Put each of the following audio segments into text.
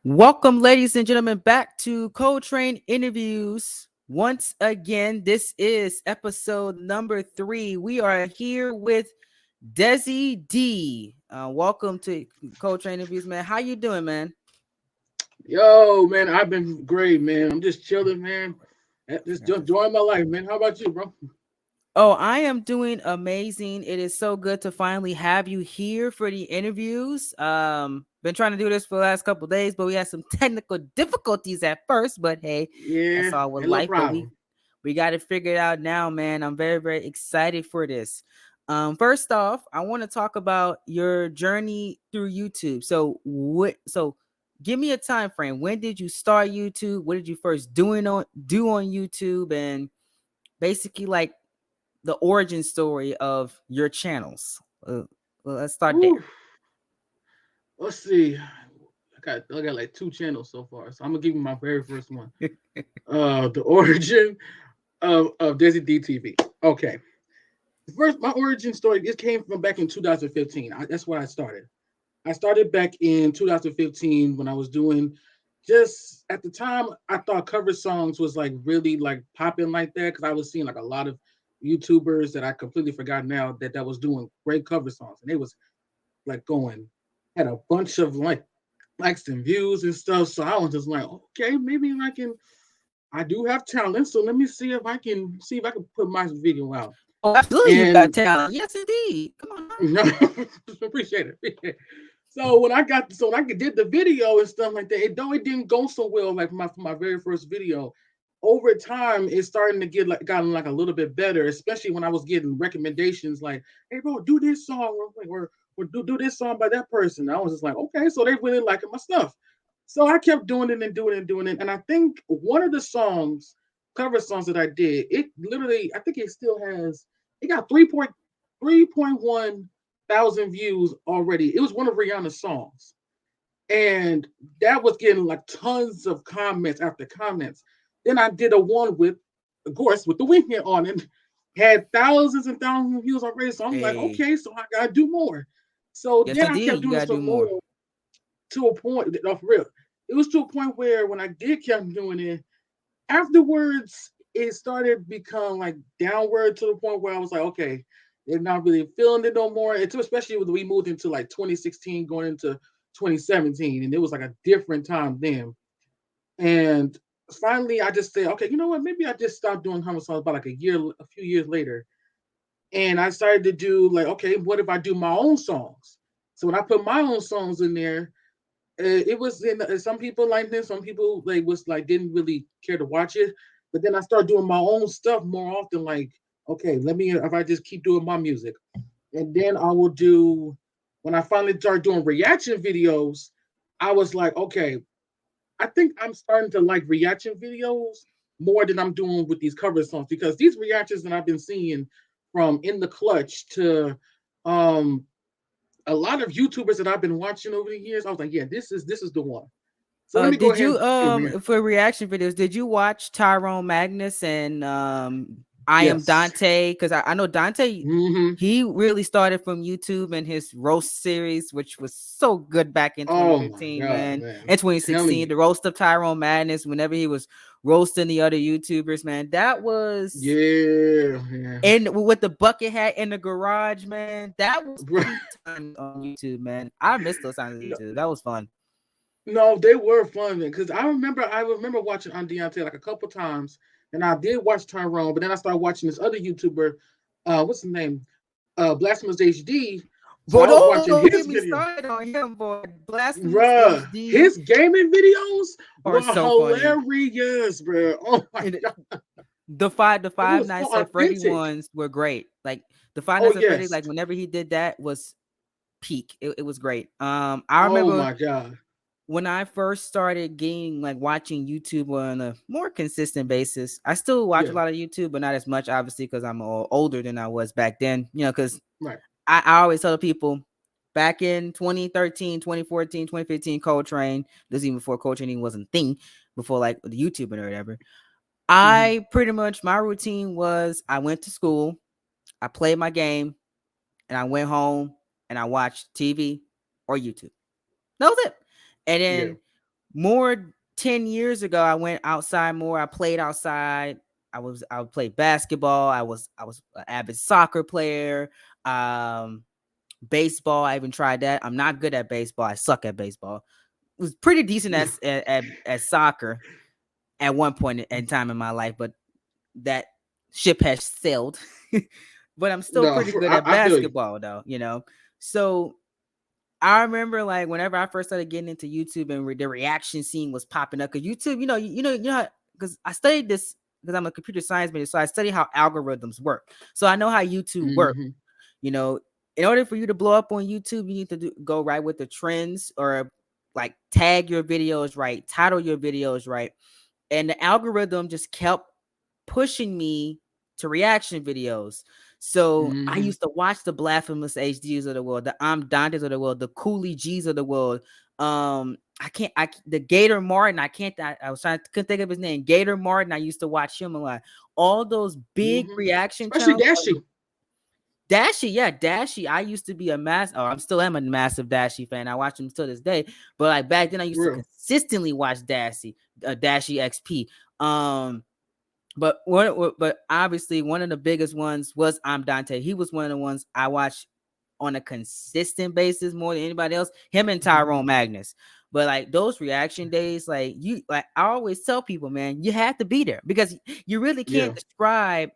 Welcome, ladies and gentlemen, back to Coletrain Interviews. Once again, this is episode number 3. We are here with Deezy D. Welcome to Coletrain Interviews, man. How you doing, man? Yo, man, I've been great, man. I'm just chilling, man. Just Got this. enjoying my life, man. How about you, bro? Oh, I am doing amazing. It is so good to finally have you here for the interviews. Been trying to do this for the last couple of days, but we had some technical difficulties at first. But hey, that's Yeah, all with ain't no life. But we problem. we got it figured out now, man. I'm very, very excited for this. First off, I want to talk about your journey through YouTube. So give me a time frame. When did you start YouTube? What did you first do on YouTube? And basically like the origin story of your channels. Let's start there. Whew. Let's see. I got like 2 channels so far, so I'm gonna give you my very first one. The origin of Deezy D TV. Okay, first my origin story. This came from back in 2015. That's where I started. I started back in 2015 when I was doing just at the time I thought cover songs was like really like popping like that because I was seeing like a lot of YouTubers that I completely forgot now that was doing great cover songs and they was like going had a bunch of likes and views and stuff. So I was just like, okay, maybe I do have talent, so let me see if I can put my video out. Oh, absolutely, you got And talent. Yes, indeed. Come on now. no, appreciate it. So when I did the video and stuff like that, though it didn't go so well like my very first video. Over time, it's starting to gotten like a little bit better, especially when I was getting recommendations like, "Hey, bro, do this song or do this song by that person." I was just like, "Okay," so they really liking my stuff. So I kept doing it and doing it and doing it, and I think one of the cover songs that I did, it literally, I think it still has, it got 3.1 thousand views already. It was one of Rihanna's songs, and that was getting like tons of comments after comments. Then I did a one with, of course, with the weekend on it, had thousands and thousands of views already. So I'm like, Hey, okay, so I gotta do more. So yes, then I indeed. kept You doing gotta do some more. more to a point. No, for real, it was to a point where when I did kept doing it, afterwards it started become like downward to the point where I was like, okay, they're not really feeling it no more. It's especially when we moved into like 2016, going into 2017, and it was like a different time then. And finally, I just said, okay, you know what? Maybe I just stopped doing humble songs about like a few years later, and I started to do like, okay, what if I do my own songs? So when I put my own songs in there, it was in some people liked it, some people like was like didn't really care to watch it. But then I started doing my own stuff more often. Like, okay, let me if I just keep doing my music, and then I will do when I finally started doing reaction videos. I was like, okay, I think I'm starting to like reaction videos more than I'm doing with these cover songs because these reactions that I've been seeing from In the Clutch to um a lot of YouTubers that I've been watching over the years, I was like, yeah, this is the one. So let me go Did ahead you and do a reaction. for reaction videos, did you watch Tyrone Magnus and I am Yes. Dante? Because I know Dante, Mm-hmm. he really started from YouTube and his roast series, which was so good back in Oh my 2015, God, man. man. And Telling 2016, you. the roast of Tyrone Madness, whenever he was roasting the other YouTubers, man. That was Yeah, yeah. and with the bucket hat in the garage, man. That was peak times on YouTube, man. I miss those times on No, YouTube. That was fun. no, they were fun because I remember watching on Deontay like a couple times, and I did watch Tyrone, but then I started watching this other YouTuber, what's his name? Blasphemous HD. So Boy, I was don't watching don't his get me video. started on him, boy. Blasphemous Bruh, HD his gaming videos are were so funny. hilarious, bro. Oh my And God. the It Five was so Nights at Freddy authentic. ones were great. Like the Five Oh Nights at Freddy, yes. like whenever he did that was peak. It was great. I Oh remember my God. when I first started getting like watching YouTube on a more consistent basis. I still watch a Yeah. lot of YouTube, but not as much, obviously, because I'm older than I was back then. You know, because Right. I always tell people back in 2013, 2014, 2015, Coletrain, this is even before Coletrain even wasn't a thing, before like the YouTube and whatever. Hmm. I pretty much, my routine was I went to school, I played my game, and I went home and I watched TV or YouTube. That was it. And Yeah. then more 10 years ago, I went outside more. I played outside. I would play basketball. I was an avid soccer player. Um, baseball. I even tried that. I'm not good at baseball. I suck at baseball. Was pretty decent at soccer at one point in time in my life, but that ship has sailed. But I'm still No, pretty good at I feel you. basketball though, you know. So I remember like whenever I first started getting into YouTube and the reaction scene was popping up, because YouTube, because I studied this because I'm a computer science major, so I study how algorithms work. So I know how YouTube works. Hmm. You know, in order for you to blow up on YouTube, you need to go right with the trends, or like tag your videos right, title your videos right, and the algorithm just kept pushing me to reaction videos. So I Hmm. used to watch the Blasphemous HDs of the world, the I'm Dantes of the world, the Cooley G's of the world. The Gator Martin. I was trying to couldn't think of his name. Gator Martin. I used to watch him a lot. All those big Hmm. reaction Especially channels. Dashy. Dashie, yeah, Dashie. I used to be I'm still am a massive Dashie fan. I watch him still this day. But like back then, I used to Real. consistently watch Dashie XP. Um, but obviously one of the biggest ones was I'm Dante. He was one of the ones I watched on a consistent basis more than anybody else. Him and Hmm. Tyrone Magnus. But like those reaction days, like I always tell people, man, you have to be there because you really Yeah. can't describe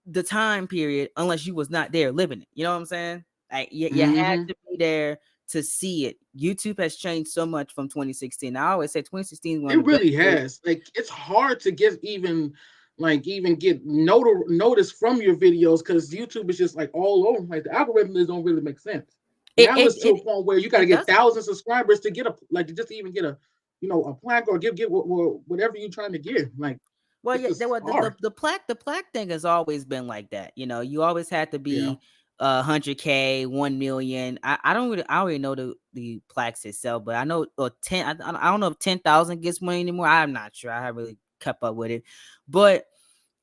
the time period unless you was not there living it. You know what I'm saying? Like you had Hmm. to be there to see it. YouTube has changed so much from 2016. I always say 2016 is one of It the best really years. has. Like it's hard to get even get notice from your videos because YouTube is just like all over. Like the algorithms don't really make sense. It Now it it's to a it point where you got to it get doesn't. thousands of subscribers to get a like to just even get a a plaque or get whatever you're trying to get. Like Well, it's yeah, just hard. the plaque thing has always been like that. You know, you always had to Yeah. be 100K, 1 million. I don't really know the plaques itself, but I know or 10. I don't know if 10,000 gets money anymore. I'm not sure. I haven't really kept up with it, but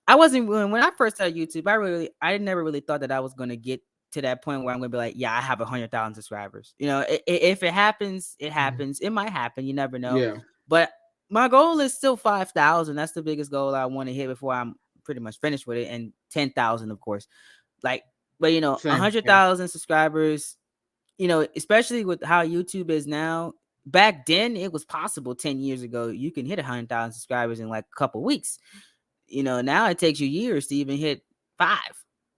I wasn't when I first started YouTube. I never really thought that I was gonna get to that point where I'm gonna be like, yeah, I have 100,000 subscribers. You know, if it happens, it Mhm. happens. It might happen. You never know. Yeah. But my goal is still 5,000. That's the biggest goal I want to hit before I'm pretty much finished with it. And 10,000, of course. Like, but a Same. hundred Yeah. thousand subscribers. Especially with how YouTube is now. Back then, it was possible 10 years ago. You can hit 100,000 subscribers in like a couple weeks. Now it takes you years to even hit five.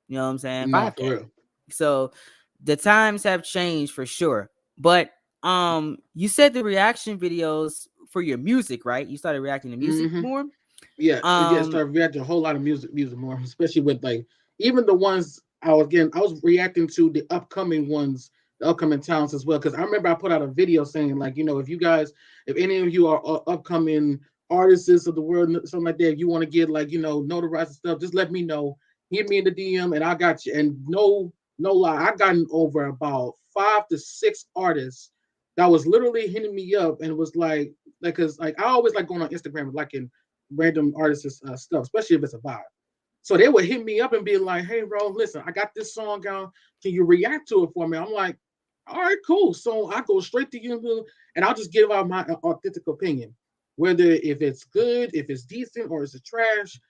You know what I'm saying? No, for 5K. real. So the times have changed for sure. But you said the reaction videos for your music, right? You started reacting to music Hmm. more. Yeah, Um, started reacting a whole lot of music more, especially with like even the ones I was getting. I was reacting to the upcoming ones, the upcoming talents as well. Because I remember I put out a video saying like, if any of you are upcoming artists of the world, something like that, if you want to get like notarized and stuff, just let me know. Hit me in the DM, and I got you. And no lie, I gotten over about 5 to 6 artists that was literally hitting me up and was like, cause like I always like going on Instagram, like in random artists stuff, especially if it's a vibe. So they would hit me up and be like, "Hey, bro, listen, I got this song out. Can you react to it for me?" I'm like, "All right, cool." So I go straight to you, and I'll just give out my authentic opinion, whether if it's good, if it's decent, or is it trash.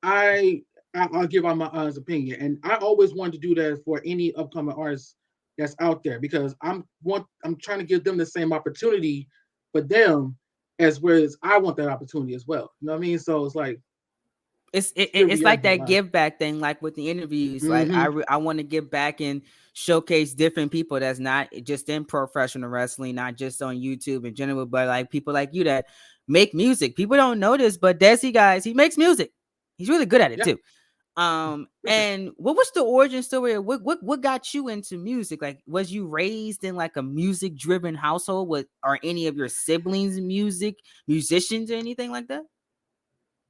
I I'll give out my honest opinion, and I always wanted to do that for any upcoming artists that's out there because I'm trying to give them the same opportunity for them as well as I want that opportunity as well. You know what I mean? So it's like still it's like reacting a that lot. give back thing, like with the interviews. Like Mm-hmm. I want to give back and showcase different people that's not just in professional wrestling, not just on YouTube in general, but like people like you that make music. People don't know this, but Desi, guys, he makes music. He's really good at it Yeah, too. And what was the origin story? What got you into music? Like, was you raised in like a music driven household? Are any of your siblings musicians or anything like that?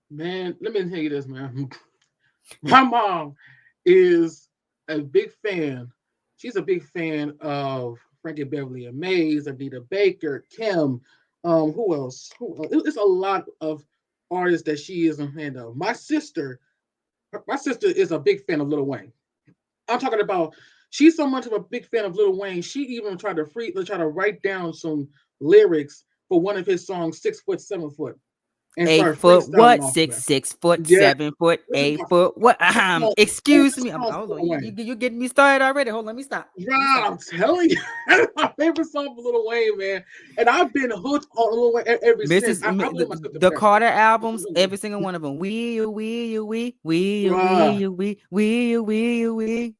man. Let me tell you this, man. My mom is a big fan. She's a big fan of Frankie Beverly and Mays, Anita Baker, Kim. Who else? It's a lot of artists that she is a fan of. My sister is a big fan of Lil Wayne. I'm talking about. She's so much of a big fan of Lil Wayne. She even tried to write down some lyrics for one of his songs, 6 foot, 7 foot, and Eight started foot freestyling what? off of that. 6 foot, Yeah, 7 foot, this is 8 foot what? my Excuse favorite me. song Hold for on. Lil You, Wayne. you getting me started already? Hold on. Let me stop. Let me Right, stop. I'm telling you, that's my favorite song for Lil Wayne, man. And I've been hooked on Lil Wayne ever since. I blame my sister The for that. Carter albums, every single one of them. Bruh, We.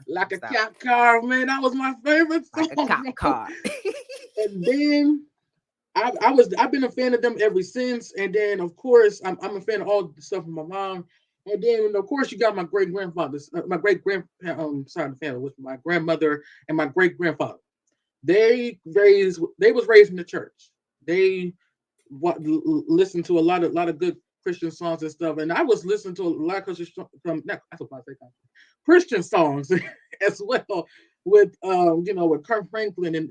like a Stop. cat car, man. That was my favorite Like a song, cop bro. car. And then I've been a fan of them ever since. And then of course I'm a fan of all the stuff from my mom. And then of course you got my great grandfathers, my great grand sorry the family with my grandmother and my great grandfather. They was raised in the church. They listened to a lot of good Christian songs and stuff. And I was listening to a lot of Christian songs as well with with Kirk Franklin and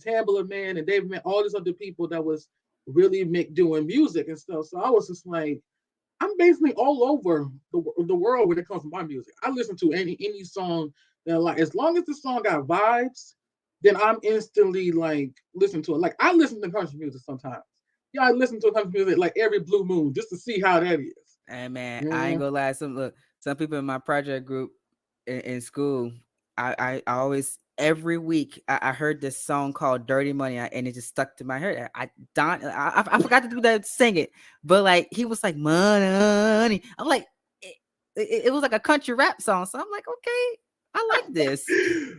Tambula Man and David Man, all these other people that was really doing music and stuff. So I was just like, I'm basically all over the world when it comes to my music. I listen to any song that like as long as the song got vibes, then I'm instantly like listen to it. Like I listen to country music sometimes. Yeah, I listen to country music like every blue moon just to see how that is. And man, I ain't Yeah. gonna lie. Some people in my project group in school, I always every week I heard this song called "Dirty Money," and it just stuck to my head. I forgot to do that sing it, but like he was like money. I'm like it was like a country rap song, so I'm like okay, I like this.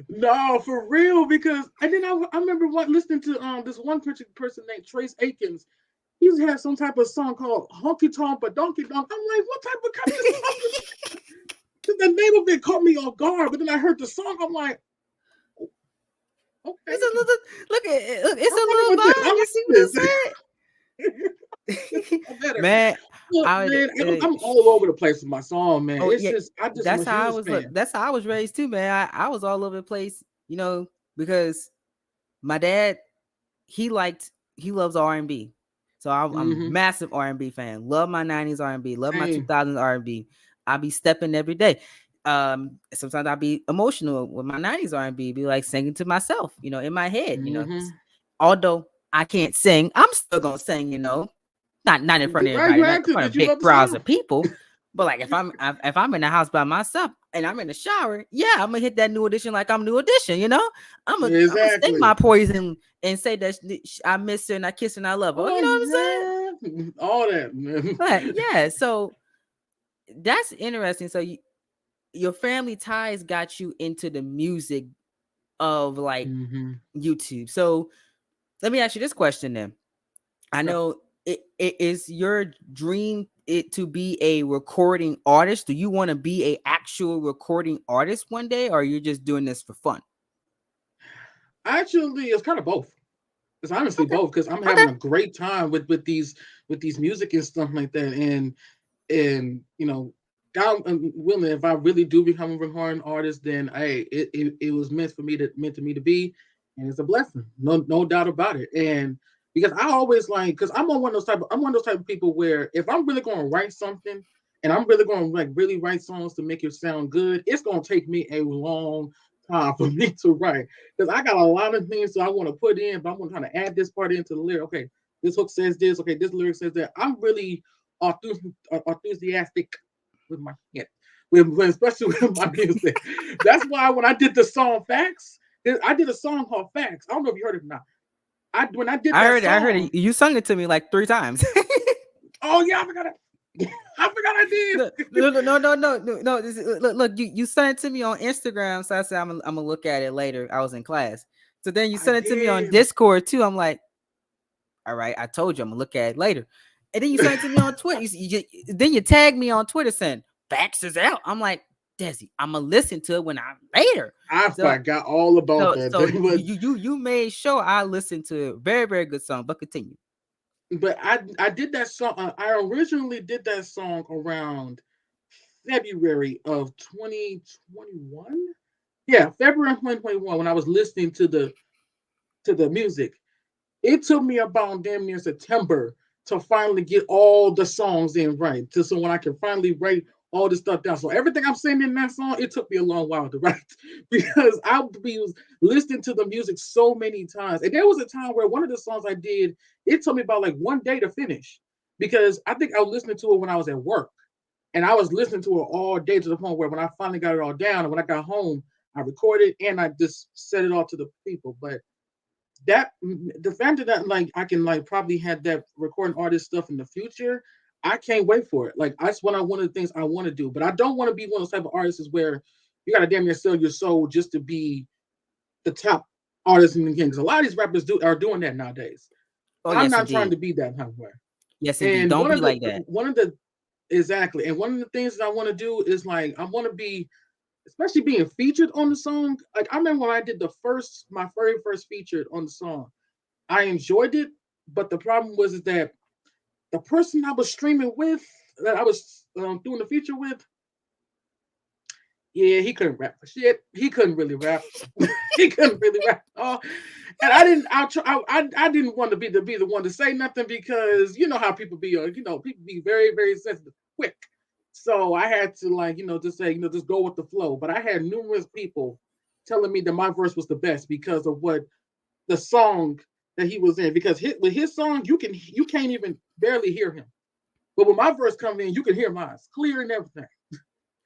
No, for real. Because and then I remember listening to this one person named Trace Akins. He's had some type of song called Honky Tonk but Donkey Donk. I'm like, what type of country song is this? The name of it caught me off guard, but then I heard the song. I'm like, okay, It's a little look at it. Look, it's I'm a rocking little with this. vibe. I You see what like this. I It's said? all better. Man, Look, I man, I'm all over the place with my song, man. oh It's yeah, just I'm that's a how I huge was. Look, fan. that's how I was raised too, man. I was all over the place, because my dad he loves R&B, so I'm Mm-hmm. massive R&B fan. Love my '90s R&B, love my Same. 2000s R&B. I be stepping every day. Sometimes I be emotional with my '90s R&B, be like singing to myself, in my head. Mm-hmm. Although I can't sing, I'm still gonna sing. Not in front of Right, you everybody, not have in to front because of you big love the crowds song. of people. But like if I'm in the house by myself and I'm in the shower, yeah, I'm gonna hit that New Edition like I'm New Edition. I'm gonna sing my Exactly. poison and say that I miss her and I kiss her and I love her. You know Oh what I'm saying? yeah, all that, man. But yeah, so that's interesting. So your family ties got you into the music of like Mm-hmm. YouTube. So let me ask you this question then. I Sure. know it is your dream it to be a recording artist. Do you want to be a actual recording artist one day, or you're just doing this for fun? Actually, it's kind of both. It's honestly Okay. both because I'm Okay. having a great time with these music and stuff like that, and God willing, if I really do become a recording artist, then hey, it was meant to me to be, and it's a blessing, no doubt about it. And because I always like, because I'm one of those type of people where if I'm really going to write something, and I'm really going to like really write songs to make it sound good, it's going to take me a long time for me to write because I got a lot of things that I want to put in, but I'm going to kind of add this part into the lyric. Okay, this hook says this. Okay, this lyric says that. I'm really enthusiastic with my shit, especially with my music. That's why when I did the song Facts, I did a song called Facts. I don't know if you heard it or not. When I did I that heard it. I heard song, it. You sung it to me like 3 times. oh yeah, I forgot it. I forgot I did. No, no, no, no, no, no, no. No, look, you sent it to me on Instagram, so I said I'm gonna look at it later. I was in class, so then you I sent it to me on did. Discord too. I'm like, all right, I told you I'm gonna look at it later. And then you sent it to me on Twitter. Then you tagged me on Twitter saying Facts is out. I'm like, Desi, I'm gonna listen to it when I'm later. I So forgot all about so that. so But you made sure I listened to it. Very, very good song. But continue. I did that song. I originally did that song around February of 2021. Yeah, February of 2021 when I was listening to the music. It took me about damn near September to finally get all the songs in right. So when I can finally write all this stuff down. So everything I'm saying in that song, it took me a long while to write because I was listening to the music so many times. And there was a time where one of the songs I did, it took me about like one day to finish because I think I was listening to it when I was at work. And I was listening to it all day to the point where when I finally got it all down and when I got home, I recorded and I just set it all to the people. But that the fact that like I can like probably have that recording artist stuff in the future, I can't wait for it. Like that's one of the things I want to do. But I don't want to be one of those type of artists where you gotta damn near sell your soul just to be the top artist in the game. Because a lot of these rappers are doing that nowadays. Oh I'm yes, not trying indeed. to be that type of way. Yes, indeed. And Don't be like that. one of the exactly, and one of the things that I want to do is like I want to be, especially being featured on the song. Like I remember when I did my very first featured on the song. I enjoyed it, but the problem was is that the person I was streaming with, that I was doing the feature with, yeah, he couldn't rap for shit. He couldn't really rap. He couldn't really rap at all. And I didn't. I didn't want to be the one to say nothing because you know how people be. People be very very sensitive quick. So I had to like just say just go with the flow. But I had numerous people telling me that my verse was the best because of what the song that he was in. Because with his song, you can't even barely hear him. But when my verse comes in, you can hear mine clear and everything.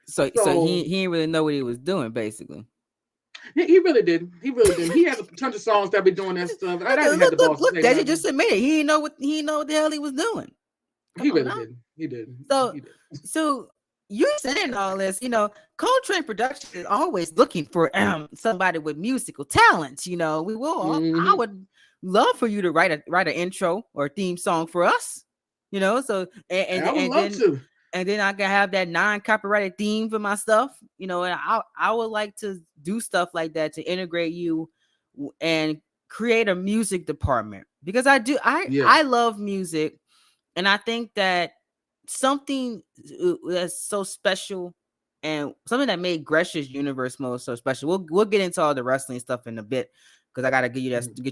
So So he didn't really know what he was doing, basically. he really did. He really did. He has a ton of songs that be doing that stuff. I didn't have the balls to Look, say Daddy nothing. just admitted he didn't know what the hell he was doing. Come He on really now. did. He did. So He did. so you saying all this, Coletrain Productions is always looking for somebody with musical talents. We will. I Mm-hmm. would love for you to write an intro or theme song for us. So I would love to. and then I can have that non-copyrighted theme for my stuff. And I would like to do stuff like that to integrate you and create a music department because Yeah. I love music, and I think that something that's so special and something that made Gresh's universe mode so special. We'll get into all the wrestling stuff in a bit because I gotta get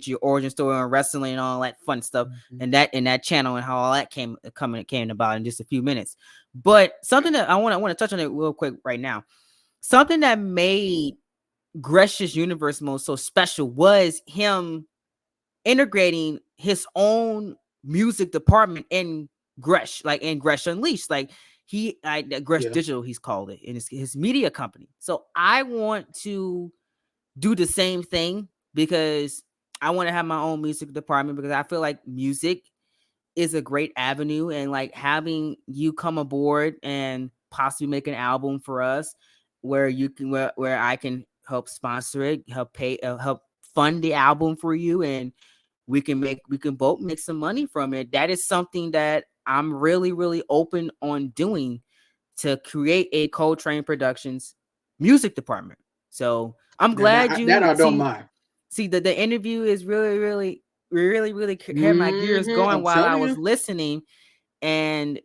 you your origin story on wrestling and all that fun stuff Mm-hmm. and that channel and how all that came about in just a few minutes. But something that I want to touch on it real quick right now. Something that made Gresh's universe mode so special was him integrating his own music department in Gresh, like in Gresh Unleashed, like Gresh Yeah. Digital, he's called it, in his media company. So I want to do the same thing because I want to have my own music department because I feel like music is a great avenue, and like having you come aboard and possibly make an album for us where you can where I can help sponsor it, help fund the album for you, and we can both make some money from it. That is something that I'm really really open on doing to create a Coletrain Productions music department. So I'm Now glad that you I don't mind. see that the interview is really had my gears Mm-hmm. going I'm while I telling was you. listening, and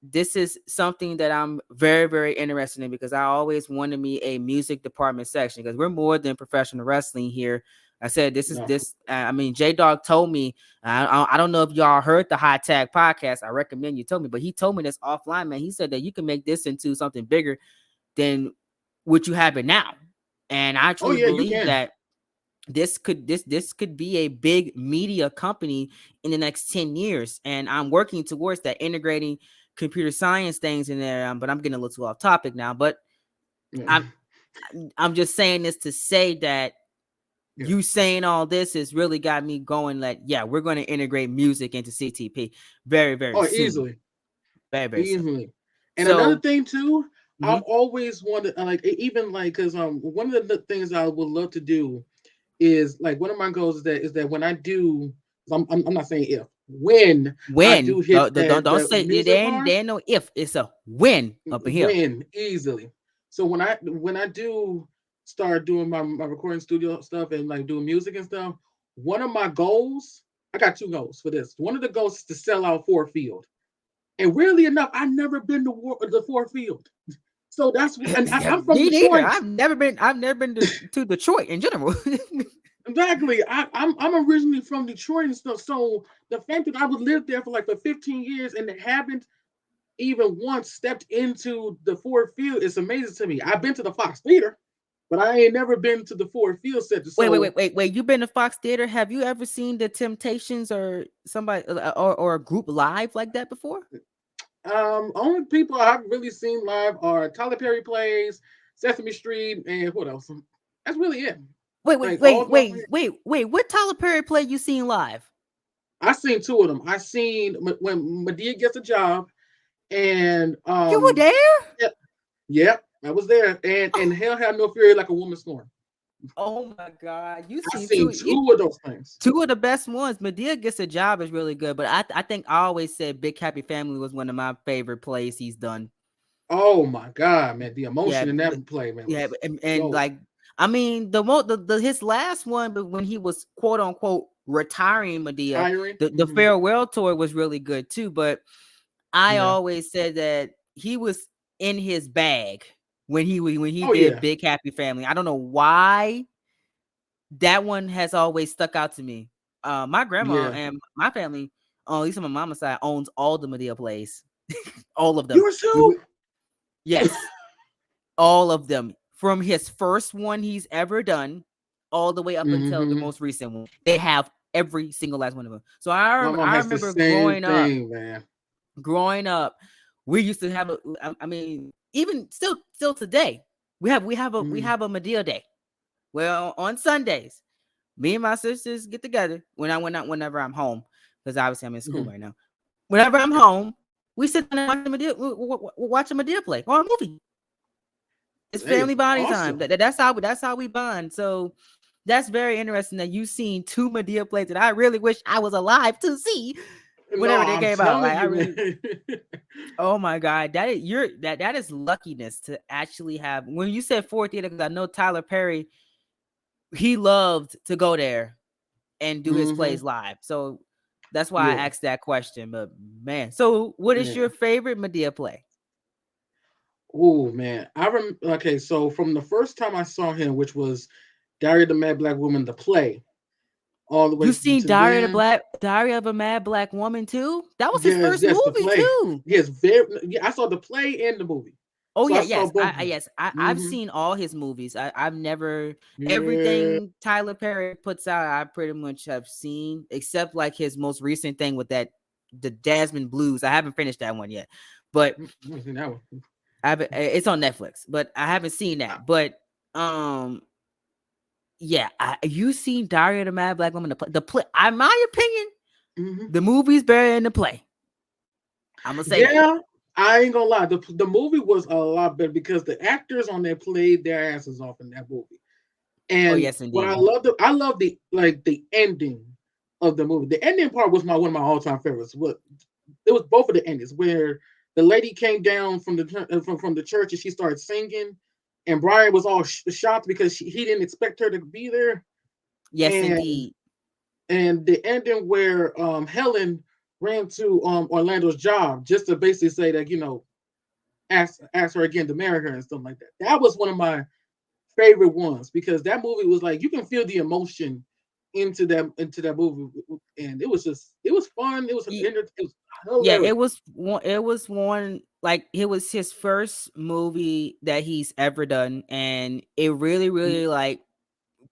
this is something that I'm very very interested in because I always wanted me a music department section because we're more than professional wrestling here. I said this is No. this. I mean, J Dog told me. I don't know if y'all heard the High Tag podcast. I recommend you told me, but he told me this offline, man. He said that you can make this into something bigger than what you have it now, and I Oh truly yeah, you believe can. that this could be a big media company in the next 10 years, and I'm working towards that, integrating computer science things in there. But I'm getting a little too off topic now, but Yeah. i'm I'm just saying this to say that Yeah. you saying all this has really got me going, like, yeah, we're going to integrate music into CTP very very Oh, soon, easily. very very soon. Easily. And another So thing too, I've mhm. always wanted like even like because one of the things I would love to do is like one of my goals is that when I do, I'm not saying if, when I When do hit don't the say music part, there ain't no if, it's a when up in here. when easily. So when I do start doing my recording studio stuff and like doing music and stuff, one of my goals, I got two goals for this. One of the goals is to sell out Ford Field. And weirdly enough, I've never been to the Ford Field. So I'm from Me neither. Detroit. I've never been to Detroit in general. Exactly. I'm originally from Detroit and stuff. So the fact that I would live there for like for 15 years and it happened, even once stepped into the Ford Field is amazing to me. I've been to the Fox Theater, but I ain't never been to the Ford Field Center. So Wait. You been to Fox Theater? Have you ever seen the Temptations or somebody or a group live like that before? only people I've really seen live are Tyler Perry plays, Sesame Street, and what else? That's really it. Like all of my friends, Wait. What Tyler Perry play you seen live? I seen two of them. I seen when Medea gets a job, and You were there? yeah, yeah, I was there, and Hell had no fury like a woman scorn. Oh my God, you I seen seen two of those things. two of the best ones. Medea Gets a Job is really good, but I think I always said Big Happy Family was one of my favorite plays he's done. Oh my god, man, the Yeah, emotion in that play, man, yeah, was and gold. like I mean the his last one, but when he was quote unquote retiring Medea, Tiring. the farewell tour was really good too. But I Yeah. always said that he was in his bag when he Oh did yeah. Big Happy Family. I don't know why that one has always stuck out to me. My grandma Yeah. and my family, at least on my mama's side, owns all the Medea plays, all of them. Yours We, too. we yes, all of them from his first one he's ever done, all the way up until the Mm-hmm. most recent one. They have every single last one of them. So My mom I has the remember same thing, man. growing up, we used to have a. I mean, even still today, we Mm-hmm. have a Medea day. Well, on Sundays, me and my sisters get together whenever I'm home, because obviously I'm in school Mm-hmm. right now. Whenever I'm home, we sit down and watch a Medea, watch a Medea play or a movie. It's Hey, family bonding time. awesome. That's how we bond. So that's very interesting that you've seen two Medea plays that I really wish I was alive to see No, whenever they I'm came out. telling Like I you, really, man. oh my God, that is luckiness to actually have. When you said Ford Theater, because I know Tyler Perry, he loved to go there and do his Mm-hmm. plays live. So that's why I Yeah, asked that question. But man, so what is yeah. your favorite Medea play? Oh man, okay. So from the first time I saw him, which was Diary of the Mad Black Woman, the play, all the way You seen to then. Diary of a Mad Black Woman too? That was his Yes, first yes, the movie play. too. Yes, very. Yeah, I saw the play and the movie, Oh so I yeah, saw both of them. I've Mm-hmm. seen all his movies. I've never Yeah. everything Tyler Perry puts out. I pretty much have seen, except like his most recent thing with that the Jasmine Blues. I haven't finished that one yet, but I've seen that one. it's on Netflix. But I haven't seen that. But um, yeah, you seen Diary of the Mad Black Woman? The play, in my opinion, Mm-hmm. the movie's better than the play. I'm gonna say that. Yeah, I ain't gonna lie. The movie was a lot better because the actors on there played their asses off in that movie. Oh And yes, what indeed. I love the the ending of the movie. The ending part was my one of my all time favorites. What it was both of the endings where the lady came down from from the church and she started singing, and Brian was all shocked because he didn't expect her to be there, Yes, and indeed. the ending where Helen ran to Orlando's job just to basically say that ask her again to marry her and stuff like that. That was one of my favorite ones because that movie was like you can feel the emotion into that movie, and it was fun. It was Yeah, hilarious. it was one like it was his first movie that he's ever done, and it really like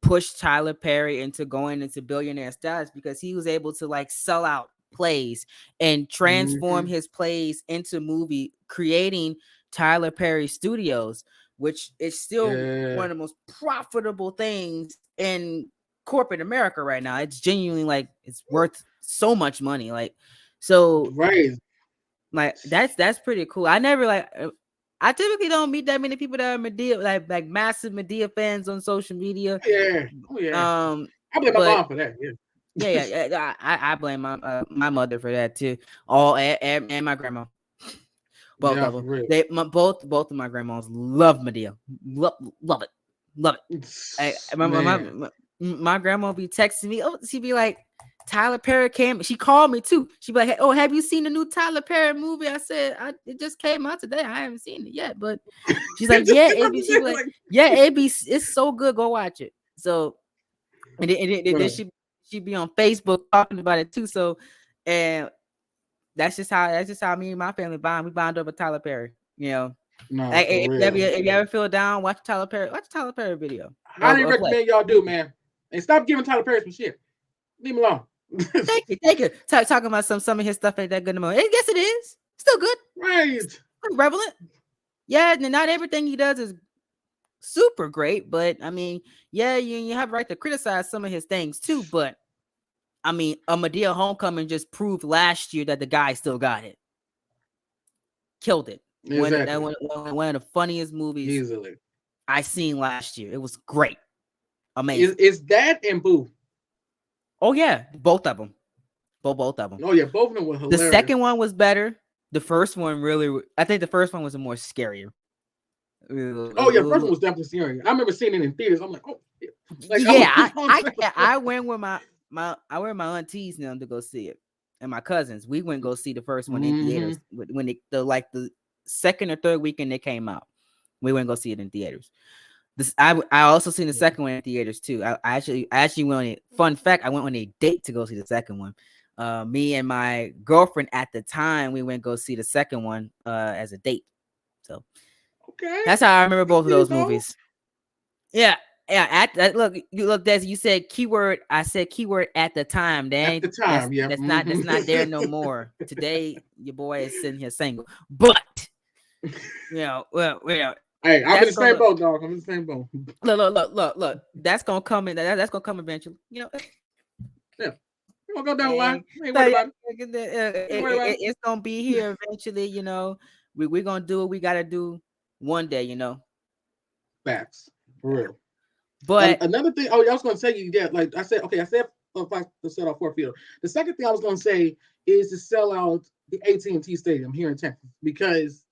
pushed Tyler Perry into going into billionaire status because he was able to like sell out plays and transform Mm-hmm. his plays into movie, creating Tyler Perry Studios, which is still one Yeah, of the most profitable things in corporate America right now. It's genuinely like it's worth so much money. Like so right. like that's pretty cool. I typically don't meet that many people that are Medea like massive Medea fans on social media. Yeah, oh yeah. Um, I blame my but mom for that. Yeah, yeah. I blame my mother for that too. All and my grandma, both yeah, of for them. real. Both of my grandmas love Medea, love it, love it. Man, My grandma be texting me. Oh, she be like, Tyler Perry came. She called me too. She be like, hey, oh, have you seen the new Tyler Perry movie? I said, it just came out today. I haven't seen it yet, but she's like, it just yeah, came out she be today. like, Like, yeah, it's so good. Go watch it. So and then bro. she be on Facebook talking about it too. So and that's just how me and my family bond. We bond over Tyler Perry. You know, No, like for real. if you ever feel down, watch a Tyler Perry video Highly or play. recommend y'all do, man. And stop giving Tyler Perry some shit. Leave him alone. Thank you. Talking about some of his stuff ain't that good anymore. Yes, it is. Still good. Right. Still relevant. Yeah, not everything he does is super great, but I mean, yeah, you have a right to criticize some of his things too. But I mean, a Medea Homecoming just proved last year that the guy still got it. Killed it. Exactly. One of the funniest movies Easily. I seen last year. It was great. Is Amazing. is that and Boo? Oh yeah, both of them. Both of them. Oh yeah, both of them were The hilarious. second one was better. The first one really, I think the first one was more scarier. Oh yeah, first one was definitely serious. I remember seeing it in theaters. I'm like, oh, like I Yeah, was, you know what I'm saying? I went with I went with my aunties now to go see it, and my cousins. We went go see the first one in Mm-hmm. theaters when the second or third weekend they came out. We went go see it in theaters. I also seen the second one in theaters too. I actually went on a fun fact. I went on a date to go see the second one. Me and my girlfriend at the time we went go see the second one as a date. So Okay, that's how I remember both of you those know, movies. Yeah, yeah. Look, Des. You said keyword. I said keyword at the time. at the time, yeah. That's Mm-hmm. not there no more. Today, your boy is sitting here single. But well, Hey, I'm in that's the same gonna boat, dog. I'm in the same boat. look. That's gonna come in. That's gonna come eventually. Yeah, we're gonna go down the line. And Ain't so worried yeah, about it. Ain't worried about it. it's gonna be here eventually. We're gonna do what we gotta do one day. Facts, for real. But Another thing. Oh, yeah, I was gonna say you. Yeah, like I said. Okay, I said if I to sell out Fort Field. The second thing I was gonna say is to sell out the AT&T Stadium here in Texas because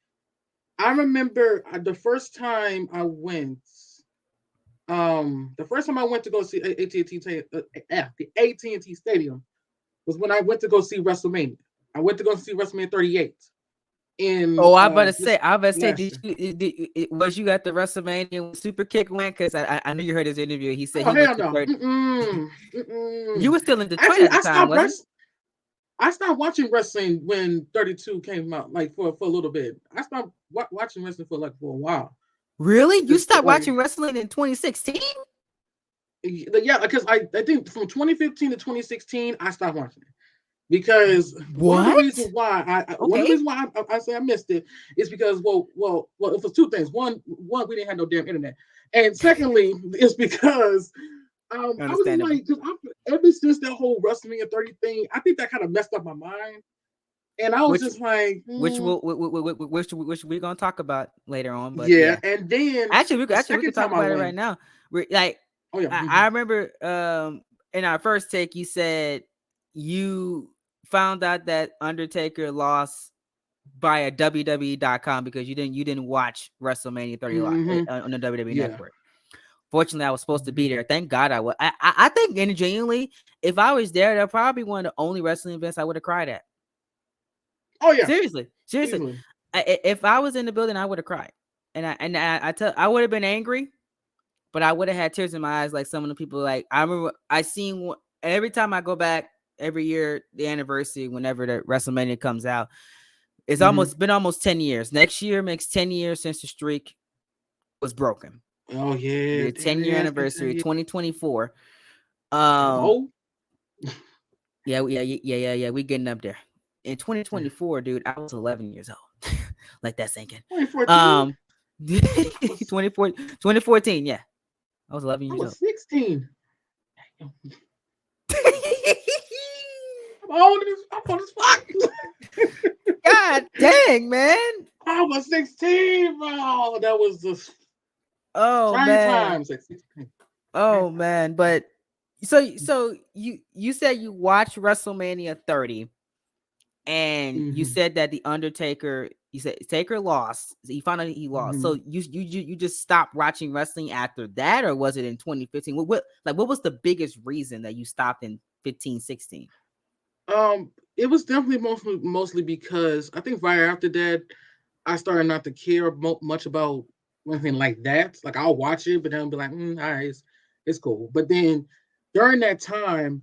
I remember the first time I went. The first time I went to go see the AT&T Stadium was when I went to go see WrestleMania. I went to go see WrestleMania 38 in oh, this I better say, last year. was you at the WrestleMania when Super Kick went? Because I knew you heard his interview. He said Oh he went hell to no! third. Mm-mm. You Mm-mm. were still in Detroit Actually, at the time, wasn't it? I stopped watching wrestling when 32 came out, like for a little bit. I stopped watching wrestling for a while. Really? You Just stopped like watching wrestling in 2016? yeah, because I think from 2015 to 2016 I stopped watching it because What? one of Okay, the reasons why I say I missed it is because it was two things. One we didn't have no damn internet, and secondly it's because I was just understandable. like because ever since that whole WrestleMania 30 thing, I think that kind of messed up my mind, and I was Which just like, which we're gonna talk about later on, but yeah. yeah. And then the Actually we could second talk time I about it went, right now. We're like oh yeah, I remember in our first take you said you found out that Undertaker lost via WWE.com because you didn't watch WrestleMania 30 mm-hmm, on the WWE yeah, network. Fortunately, I was supposed to be mm-hmm. there. Thank God I was. I think genuinely, if I was there, that probably one of the only wrestling events I would have cried at. Oh yeah, Seriously. easily. If I was in the building, I would have cried, I would have been angry, but I would have had tears in my eyes, like some of the people. Like I remember, I seen every time I go back every year, the anniversary, whenever the WrestleMania comes out, it's Mm-hmm. almost 10 years. Next year makes 10 years since the streak was broken. Oh yeah, The damn 10-year yeah, it's been 10 anniversary, years. 2024. I'm Um, old. yeah. We getting up there. In 2024, dude, I was 11 years old. Like that sinking. 2014. Um, I was 2014, yeah. I was 11 I years was old. 16. I'm I'm old as fuck. God dang, man. I was 16, bro. That was the Oh trying man. times at 16. Trying Oh times. man. But so you said you watched WrestleMania 30 and you Mm-hmm. said that the Undertaker, you said Taker lost. You found out he lost. Mm-hmm. So you just stopped watching wrestling after that, or was it in 2015? What was the biggest reason that you stopped in 15, 16? It was definitely mostly because I think right after that I started not to care much about anything like that. Like I'll watch it, but then I'll be like, all right, it's cool. But then during that time,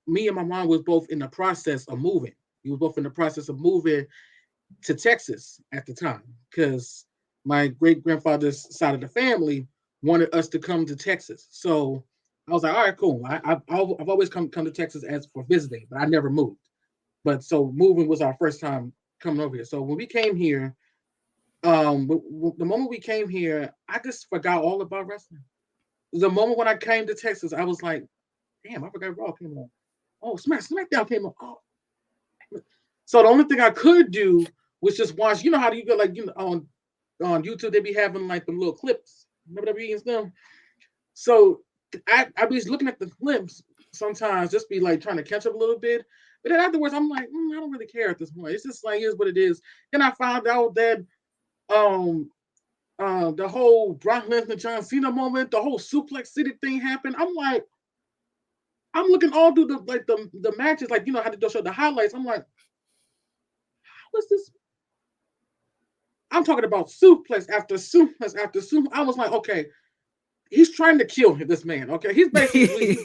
me and my mom was both in the process of moving. We was both in the process of moving to Texas at the time because my great grandfather's side of the family wanted us to come to Texas. So I was like, all right, cool. I've always come to Texas as for visiting, but I never moved. But so moving was our first time coming over here. So when we came here, the moment we came here, I just forgot all about wrestling. The moment when I came to Texas, I was like, damn, I forgot Raw came on. Oh, SmackDown came on. Oh. So the only thing I could do was just watch. You know how you go like on YouTube they be having like the little clips, WWE and stuff. So I be looking at the clips sometimes, just be like trying to catch up a little bit. But then afterwards, I'm like, I don't really care at this point. It's just like here's what it is. Then I found out that um the whole Brock Lesnar John Cena moment, the whole Suplex City thing happened. I'm like, I'm looking all through the matches, like you know how to show the highlights. I'm like, what's this? I'm talking about suplex after suplex after suplex. I was like, okay, he's trying to kill this man. Okay, he's basically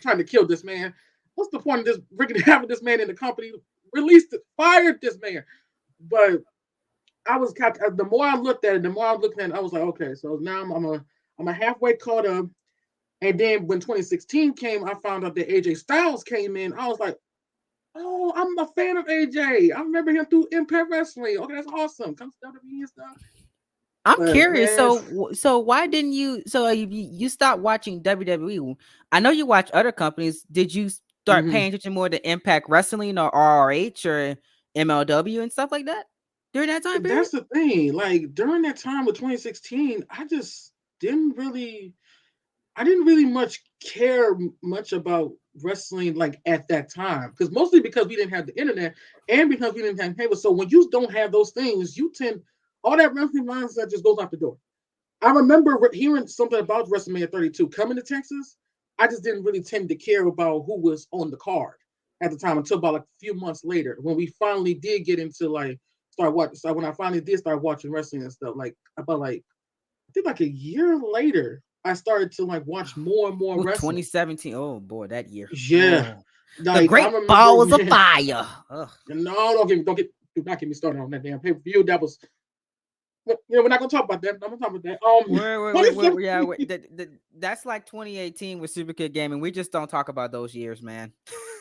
trying to kill this man. What's the point of this bringing having this man in the company? Released it, fired this man. But I was the more I looked at it, the more I looked at it, I was like, okay, so now I'm a halfway caught up. And then when 2016 came, I found out that AJ Styles came in. I was like, oh, I'm a fan of AJ. I remember him through Impact Wrestling. Okay, that's awesome. Comes to WWE and stuff. I'm But curious. man, So why didn't you? So you stopped watching WWE? I know you watch other companies. Did you start mm-hmm. paying attention more to Impact Wrestling or RRH or MLW and stuff like that during that time period? That's the thing. Like during that time of 2016, I just didn't really, I didn't really much care much about wrestling like at that time because mostly because we didn't have the internet and because we didn't have cable. So when you don't have those things, you tend all that wrestling mindset just goes out the door. I remember hearing something about WrestleMania 32 coming to Texas. I just didn't really tend to care about who was on the card at the time until about like a few months later when we finally did get into like start watching. So when I finally did start watching wrestling and stuff, like about like I think like a year later, I started to like watch more and more With wrestling. 2017. Oh boy, that year. Yeah, Oh, the like I Great remember, Balls of man. Fire. Ugh. No, do not get me started on that damn pay per view. That was, we're not gonna talk about that. I'm gonna talk about that. Yeah, 2017. that's like 2018 with Super Kid Gaming. We just don't talk about those years, man.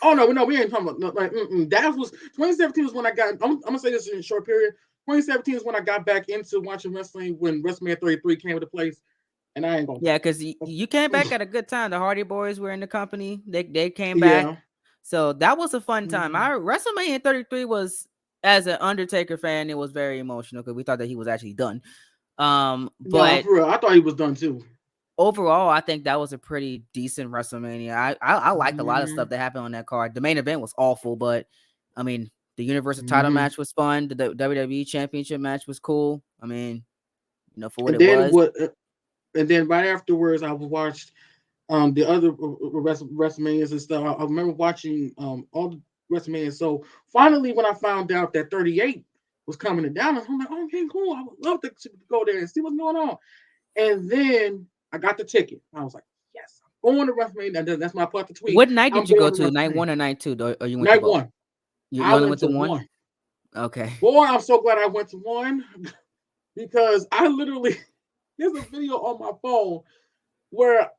Oh no, we ain't talking about no, like that was 2017 was when I got. I'm gonna say this in a short period. 2017 is when I got back into watching wrestling when WrestleMania 33 came into place, and I ain't gonna Yeah, talk. because you came back at a good time. The Hardy Boys were in the company. They came back, Yeah. so that was a fun time. Mm-hmm. I WrestleMania 33 was, as an Undertaker fan, it was very emotional because we thought that he was actually done. No, But for real, I thought he was done too. overall, I think that was a pretty decent WrestleMania. I liked a lot of Mm-hmm. stuff that happened on that card. The main event was awful, but I mean, the Universal title Mm-hmm. match was fun. The WWE Championship match was cool. I mean, for what And it then was. what? And then right afterwards, I watched the other WrestleManias and stuff. I remember watching all the WrestleManias. So finally, when I found out that 38 was coming to Dallas, I'm like, oh, okay, cool. I would love to go there and see what's going on. And then I got the ticket. I was like, yes, I'm going to WrestleMania. That's my part to tweet. What night I'm did you go going to to? Night WrestleMania. one or night two? Or you went to Night both? one. You I only went went to to one? one. Okay. Boy, I'm so glad I went to one because I literally there's a video on my phone where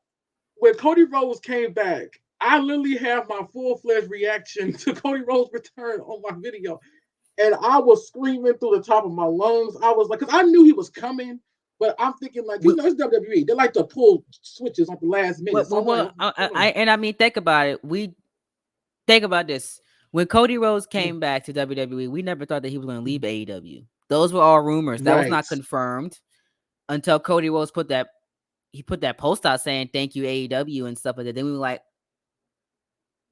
when Cody Rhodes came back, I literally have my full-fledged reaction to Cody Rhodes' return on my video. And I was screaming through the top of my lungs. I was like, because I knew he was coming, but I'm thinking, like, We, it's WWE. They like to pull switches at the last minute. So I'm like, what's going on? I mean, think about it. We think about this. When Cody Rhodes Mm, came back to WWE, we never thought that he was going to leave AEW. Those were all rumors. That was right. not confirmed until Cody Rhodes put that post out saying thank you AEW and stuff like that. Then we were like,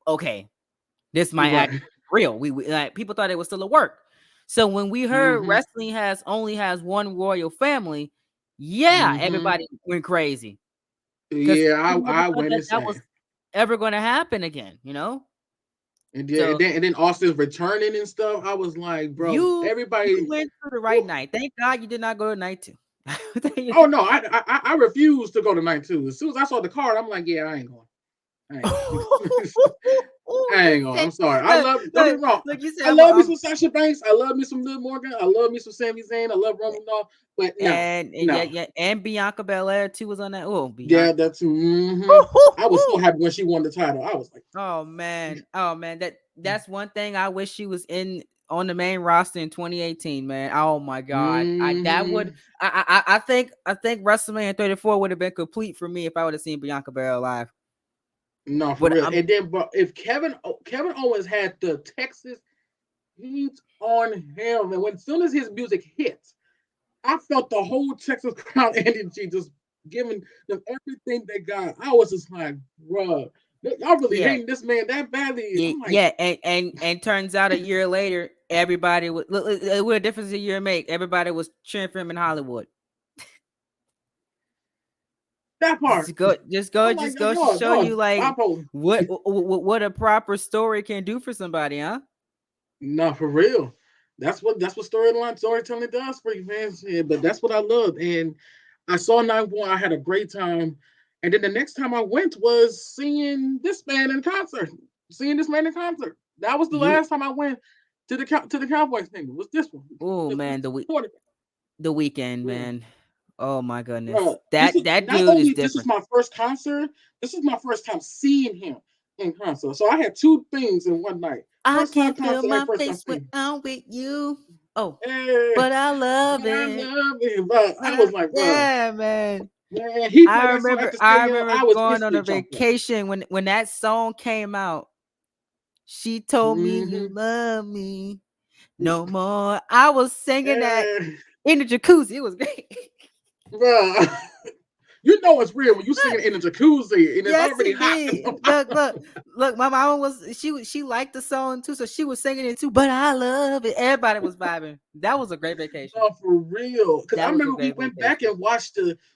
okay, this might act Right. real. We like people thought it was still a work. So when we heard Mm-hmm. wrestling only has one royal family, yeah, Mm-hmm. everybody went crazy because Yeah, we never I thought went that that insane. was ever going to happen again. And then, and So then and then Austin's returning and stuff. I was like, bro, you everybody. went to the right Whew. night. Thank God you did not go to night two. Oh no, I refused to go to night two. As soon as I saw the card, I'm like, yeah, I ain't going. I ain't gonna. Ooh, I you ain't gonna. said I'm sorry. I look, love. Don't get look, me wrong. look, you said I love me I'm some Sasha Banks. I love me some Liv Morgan. I love me some Sami Zayn. I love Roman Law. But no, and yeah, no. yeah, and Bianca Belair too was on that. Oh, Yeah, Bianca. that's. Ooh, ooh, I was so ooh. happy when she won the title. I was like, Oh man, that's one thing I wish she was in on the main roster in 2018, man. Oh my god, I that mm-hmm. would I think WrestleMania 34 would have been complete for me if I would have seen Bianca Belair live. No, for But real. And then, but if Kevin Owens had the Texas heat on him, and when as soon as his music hits, I felt the whole Texas crowd energy just giving them everything they got. I was just like, bruh, y'all really yeah, hating this man that badly. yeah, I'm like, yeah, and turns out a year later, everybody would look what a difference a year make. Everybody was cheering for him in Hollywood. that part. Just Like, goes to show y'all you like bipolar. what a proper story can do for somebody, huh? No, for real. That's what storytelling does for you, man. Yeah, but that's what I love. And I saw 9-1. I had a great time. And then the next time I went was seeing this man in concert. Seeing this man in concert. That was the You last time I went to the Cowboys thing. It was this one. oh Just man, quarterback. the weekend, Yeah. man. Oh my Bro, goodness. this is That not dude is only this is different. my first concert, this is my first time seeing him in concert. So I had two things in one night. I First time can't feel concert and my first time face when seeing him. I'm with you. Oh, Hey, but I love but I it. love him. But But I was I, like, bro, yeah, man. man, he played that song at the I stadium. remember I was going on instantly a jumped up. vacation when that song came out. She told me you Mm-hmm. love me no more. I was singing that Hey, in the jacuzzi. It was great. bro, you know it's real when you singing in a jacuzzi and it's Yes, already hot. indeed. Look. My mama she liked the song too, so she was singing it too. But I love it. Everybody was vibing. That was a great vacation. No, for real. Because I That was a remember great vacation.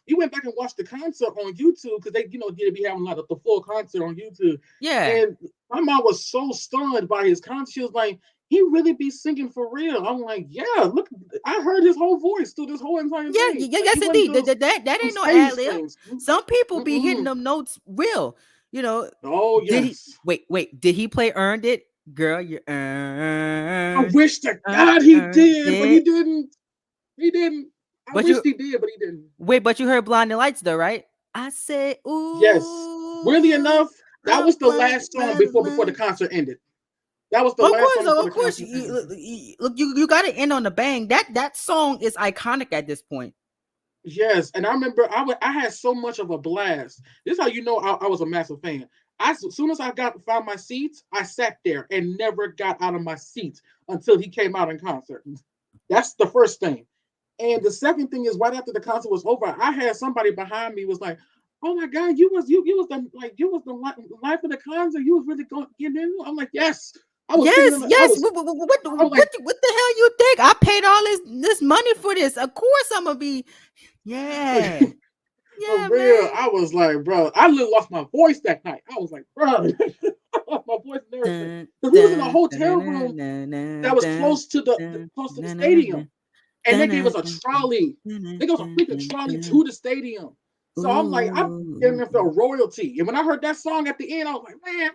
we went back and watched the concert on YouTube because they did be having like the full concert on YouTube. Yeah, And my mom was so stunned by his concert. She was like, he really be singing for real. I'm like, yeah, look, I heard his whole voice through this whole entire thing. Like yes, he wasn't indeed. just That some ain't no stage ad lib. things. Some people be hitting Mm-mm. them notes real. You know, Oh did he yes. wait, did he play earned it? Girl, you I wish to God he earned did, but he it. didn't. He didn't. I But wish you he did, but he didn't. wait, but you heard blinding lights though, right? I say, Yes. Weirdly ooh, enough, that I'm was the blinded last by song the before the light. concert ended. That was the last song before Of the course. concert ended. You got to end on the bang. That song is iconic at this point. Yes, and I remember I had so much of a blast. This is how you know I was a massive fan. As soon as I found my seats, I sat there and never got out of my seat until he came out in concert. That's the first thing. And the second thing is right after the concert was over, I had somebody behind me was like, "Oh my God, you was the life of the concert. You was really going getting in." I'm like, "Yes." I was singing. Yes, I yes. was. I was like, What the hell you think? I paid all this money for this. Of course I'm gonna be. Yeah, for yeah, real. man. I was like, bro, I literally lost my voice that night. I was like, bro, I lost my voice and everything Dun, because we was in a dun, hotel room dun, dun, that dun, was dun, close to the dun, close to the dun, dun, stadium, dun, and they dun, gave us dun, a dun, trolley. dun, They gave us a dun, freaking dun, trolley dun. to the stadium. So I'm like, I'm Ooh, getting there for royalty. And when I heard that song at the end, I was like, man,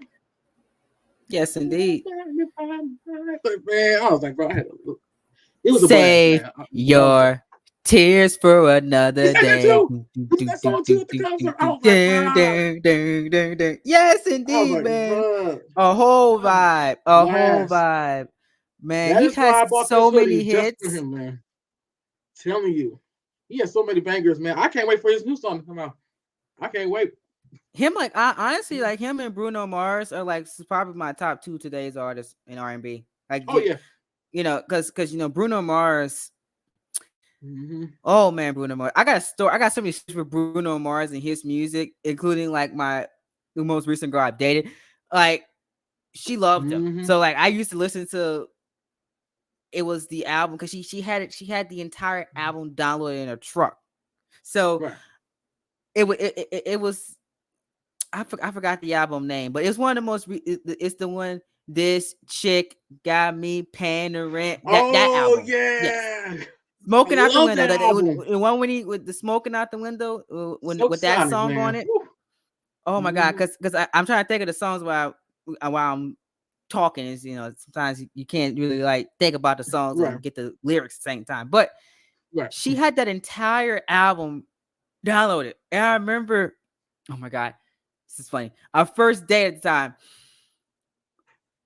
yes, indeed. like, man, I was like, bro, I had a look. It was a blast, Save man. I loved it. your tears for He another sang that day. too. He did that song too at the concert. I was like, bro. Yes, I was indeed, like, man. bro. A whole I had a vibe. A whole blast. vibe. Man, That he is why has I bought this so hoodie many just for hits. him, man. Telling you. He has so many bangers, man. I can't wait for his new song to come out. I can't wait. Him, like, I honestly, like, him and Bruno Mars are like probably my top two today's artists in R&B. Like, Oh yeah. because Bruno Mars. Mm-hmm. Oh man, Bruno Mars. I got a story. I got so many stories for Bruno Mars and his music, including like the most recent girl I've dated. Like, she loved him. Mm-hmm. So like I used to listen to it was the album because she had the entire album downloaded in her truck. So Right. it was I forgot the album name, but it's one of the most it's the one this chick got me paying the rent. That Oh album. Yes. yeah. I Smoking out the love window. that The album. one when he with the smoking out the window when Silk with that Sonic, song on man. it. Woo. Oh my god, Mm-hmm. because I'm trying to think of the songs while I'm talking. Is sometimes you can't really like think about the songs Right. and get the lyrics at the same time. But Right. she had that entire album downloaded, and I remember, oh my god, this is funny. Our first day at the time,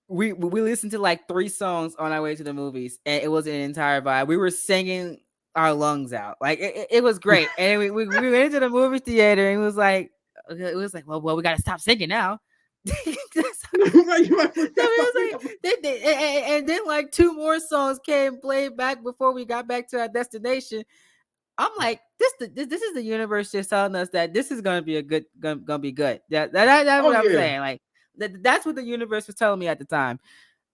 we listened to like 3 songs on our way to the movies, and it was an entire vibe. We were singing our lungs out, like it was great. And we went into the movie theater, and it was like, well, we got to stop singing now. Like, you might I forget mean, something. it's like and then like 2 more songs came played back before we got back to our destination. I'm like, this is the universe just telling us that this is gonna be gonna be good. That's Oh what I'm yeah, saying. Like that's what the universe was telling me at the time.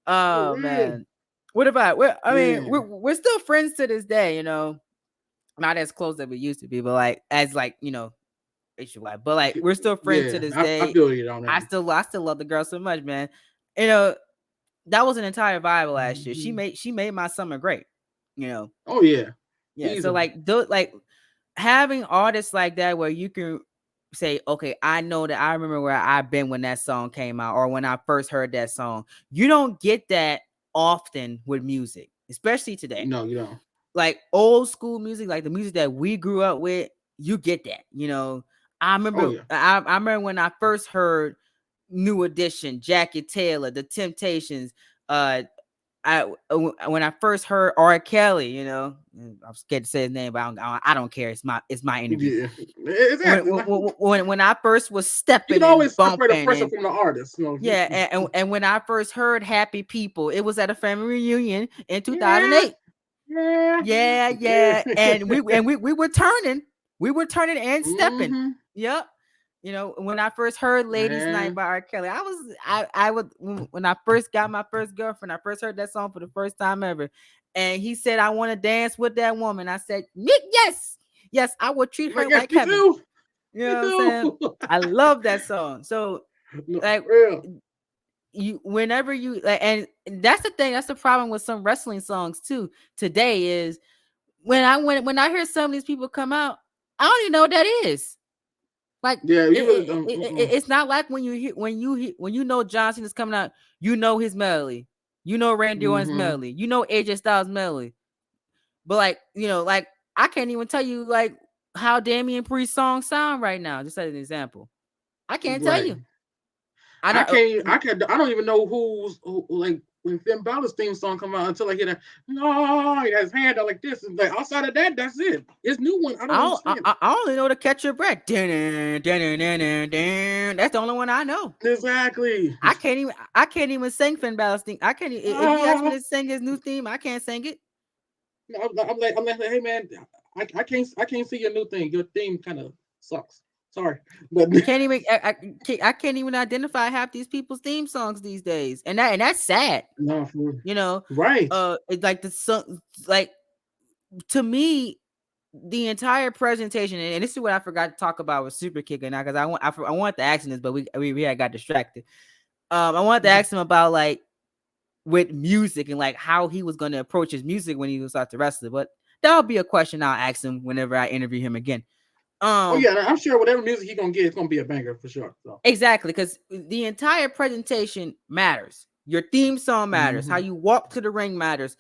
for Oh real, man, what about? I mean, man. we're still friends to this day. Not as close as we used to be, but like as like but like we're still friends Yeah, to this I day. feel you on that. I still love the girl so much, man. You know, that was an entire vibe last year. Mhm. She made my summer great. You know, Oh yeah, yeah. So easily. like having artists like that where you can say, okay, I know that I remember where I've been when that song came out or when I first heard that song. You don't get that often with music, especially today. No, you don't. Like old school music, like the music that we grew up with, you get that. I Oh remember yeah, I remember when I first heard New Edition, Jackie Taylor, The Temptations, uh when I first heard R. Kelly, I'm scared to say his name, but I don't care. It's my interview. yeah, When exactly. when, Like, when when I first was you can stepping and always separate a bumping person and from the artist. You yeah, know. and when I first heard Happy People, it was at a family reunion in Yeah, 2008. yeah, Yeah, yeah, yeah. and we were turning and stepping. Mm-hmm. Yep. When I first heard "Ladies Night" Man, by R. Kelly, I would when I first got my first girlfriend, I first heard that song for the first time ever, and he said, "I want to dance with that woman." I said, Yes, yes, I would treat like her yes, like me heaven." too. You Me know what I'm saying? too. I love that song. So No, like for real. you whenever you like, and that's the thing, that's the problem with some wrestling songs too today is when I hear some of these people come out, I don't even know what that is. Like Yeah, it, you really it, don't. it, it- it's not like when you know John Cena's coming out, you know his melody, you know Randy Orton's Mm-hmm. melody, you know AJ Styles' melody, but like like I can't even tell you like how Damian Priest's songs sound right now. Just as an example, I can't tell Right. you. I I don't. can't. I can. I don't even know like when Finn Balor's theme song come out until I hear that. No, he has his hand out like this, and like outside of that, that's it. His new one, I I don't don't, understand. I only know to catch your breath. Dun, dun, dun, dun, dun, dun. That's the only one I know. Exactly. I can't even sing Finn Balor's theme. I can't. If you ask me Ah, to sing his new theme, I can't sing it. I'm like, hey man, I can't see your new thing. Your theme kind of sucks. Sorry, but Can't even. I can't even identify half these people's theme songs these days, and that's sad. no, You know, right. it's like the song, like to me, the entire presentation, and this is what I forgot to talk about with Super Kicker now because I wanted to ask him this, but we had got distracted. I wanted to ask him about like with music and like how he was going to approach his music when he was out to wrestle. But that'll be a question I'll ask him whenever I interview him again. Oh Um, yeah, I'm sure whatever music he gonna get, it's gonna be a banger for sure. So. exactly, because the entire presentation matters. Your theme song matters. How Mm-hmm. you walk to the ring matters.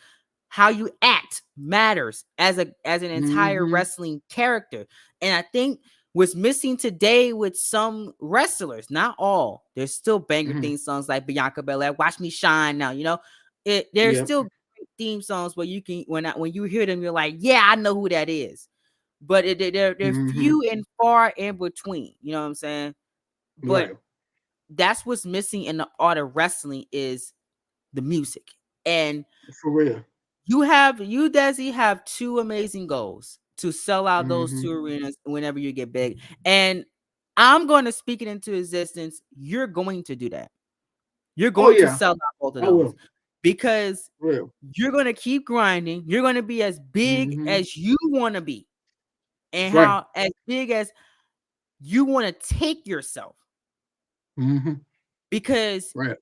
How you act matters as an entire Mm-hmm. wrestling character. And I think what's missing today with some wrestlers, not all, there's still banger Mm-hmm. theme songs like Bianca Belair, Watch Me Shine now, there's Yep. still great theme songs where you can when you hear them, you're like, yeah, I know who that is. But they're Mm-hmm. few and far in between. You know what I'm saying? But Right. that's what's missing in the art of wrestling is the music. And For real. you Desi have 2 amazing goals to sell out those Mm-hmm. 2 arenas whenever you get big. And I'm going to speak it into existence. You're going to do that. You're Oh going to yeah, sell out both of I those will. because For real. you're going to keep grinding. You're going to be as big Mm-hmm. as you want to be and Right. how as big as you want to take yourself Mm-hmm. because Right.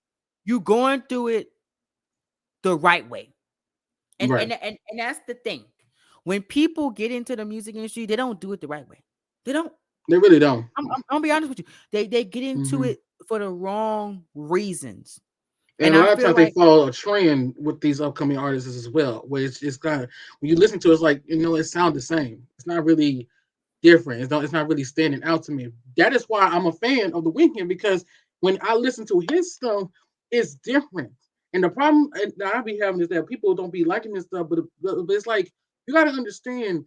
you're going through it the right way. And Right. and and, and that's the thing. When people get into the music industry, they don't do it the right way. They don't. They really don't. I'm gonna be honest with you. They get into Hmm. it for the wrong reasons, And and a I lot of feel times they like follow a trend with these upcoming artists as well, where it's kind of when you listen to it, it's like it sounds the same. It's not really different. It's not really standing out to me. That is why I'm a fan of the Weeknd because when I listen to his stuff, it's different. And the problem that I be having is that people don't be liking this stuff, but it's like you got to understand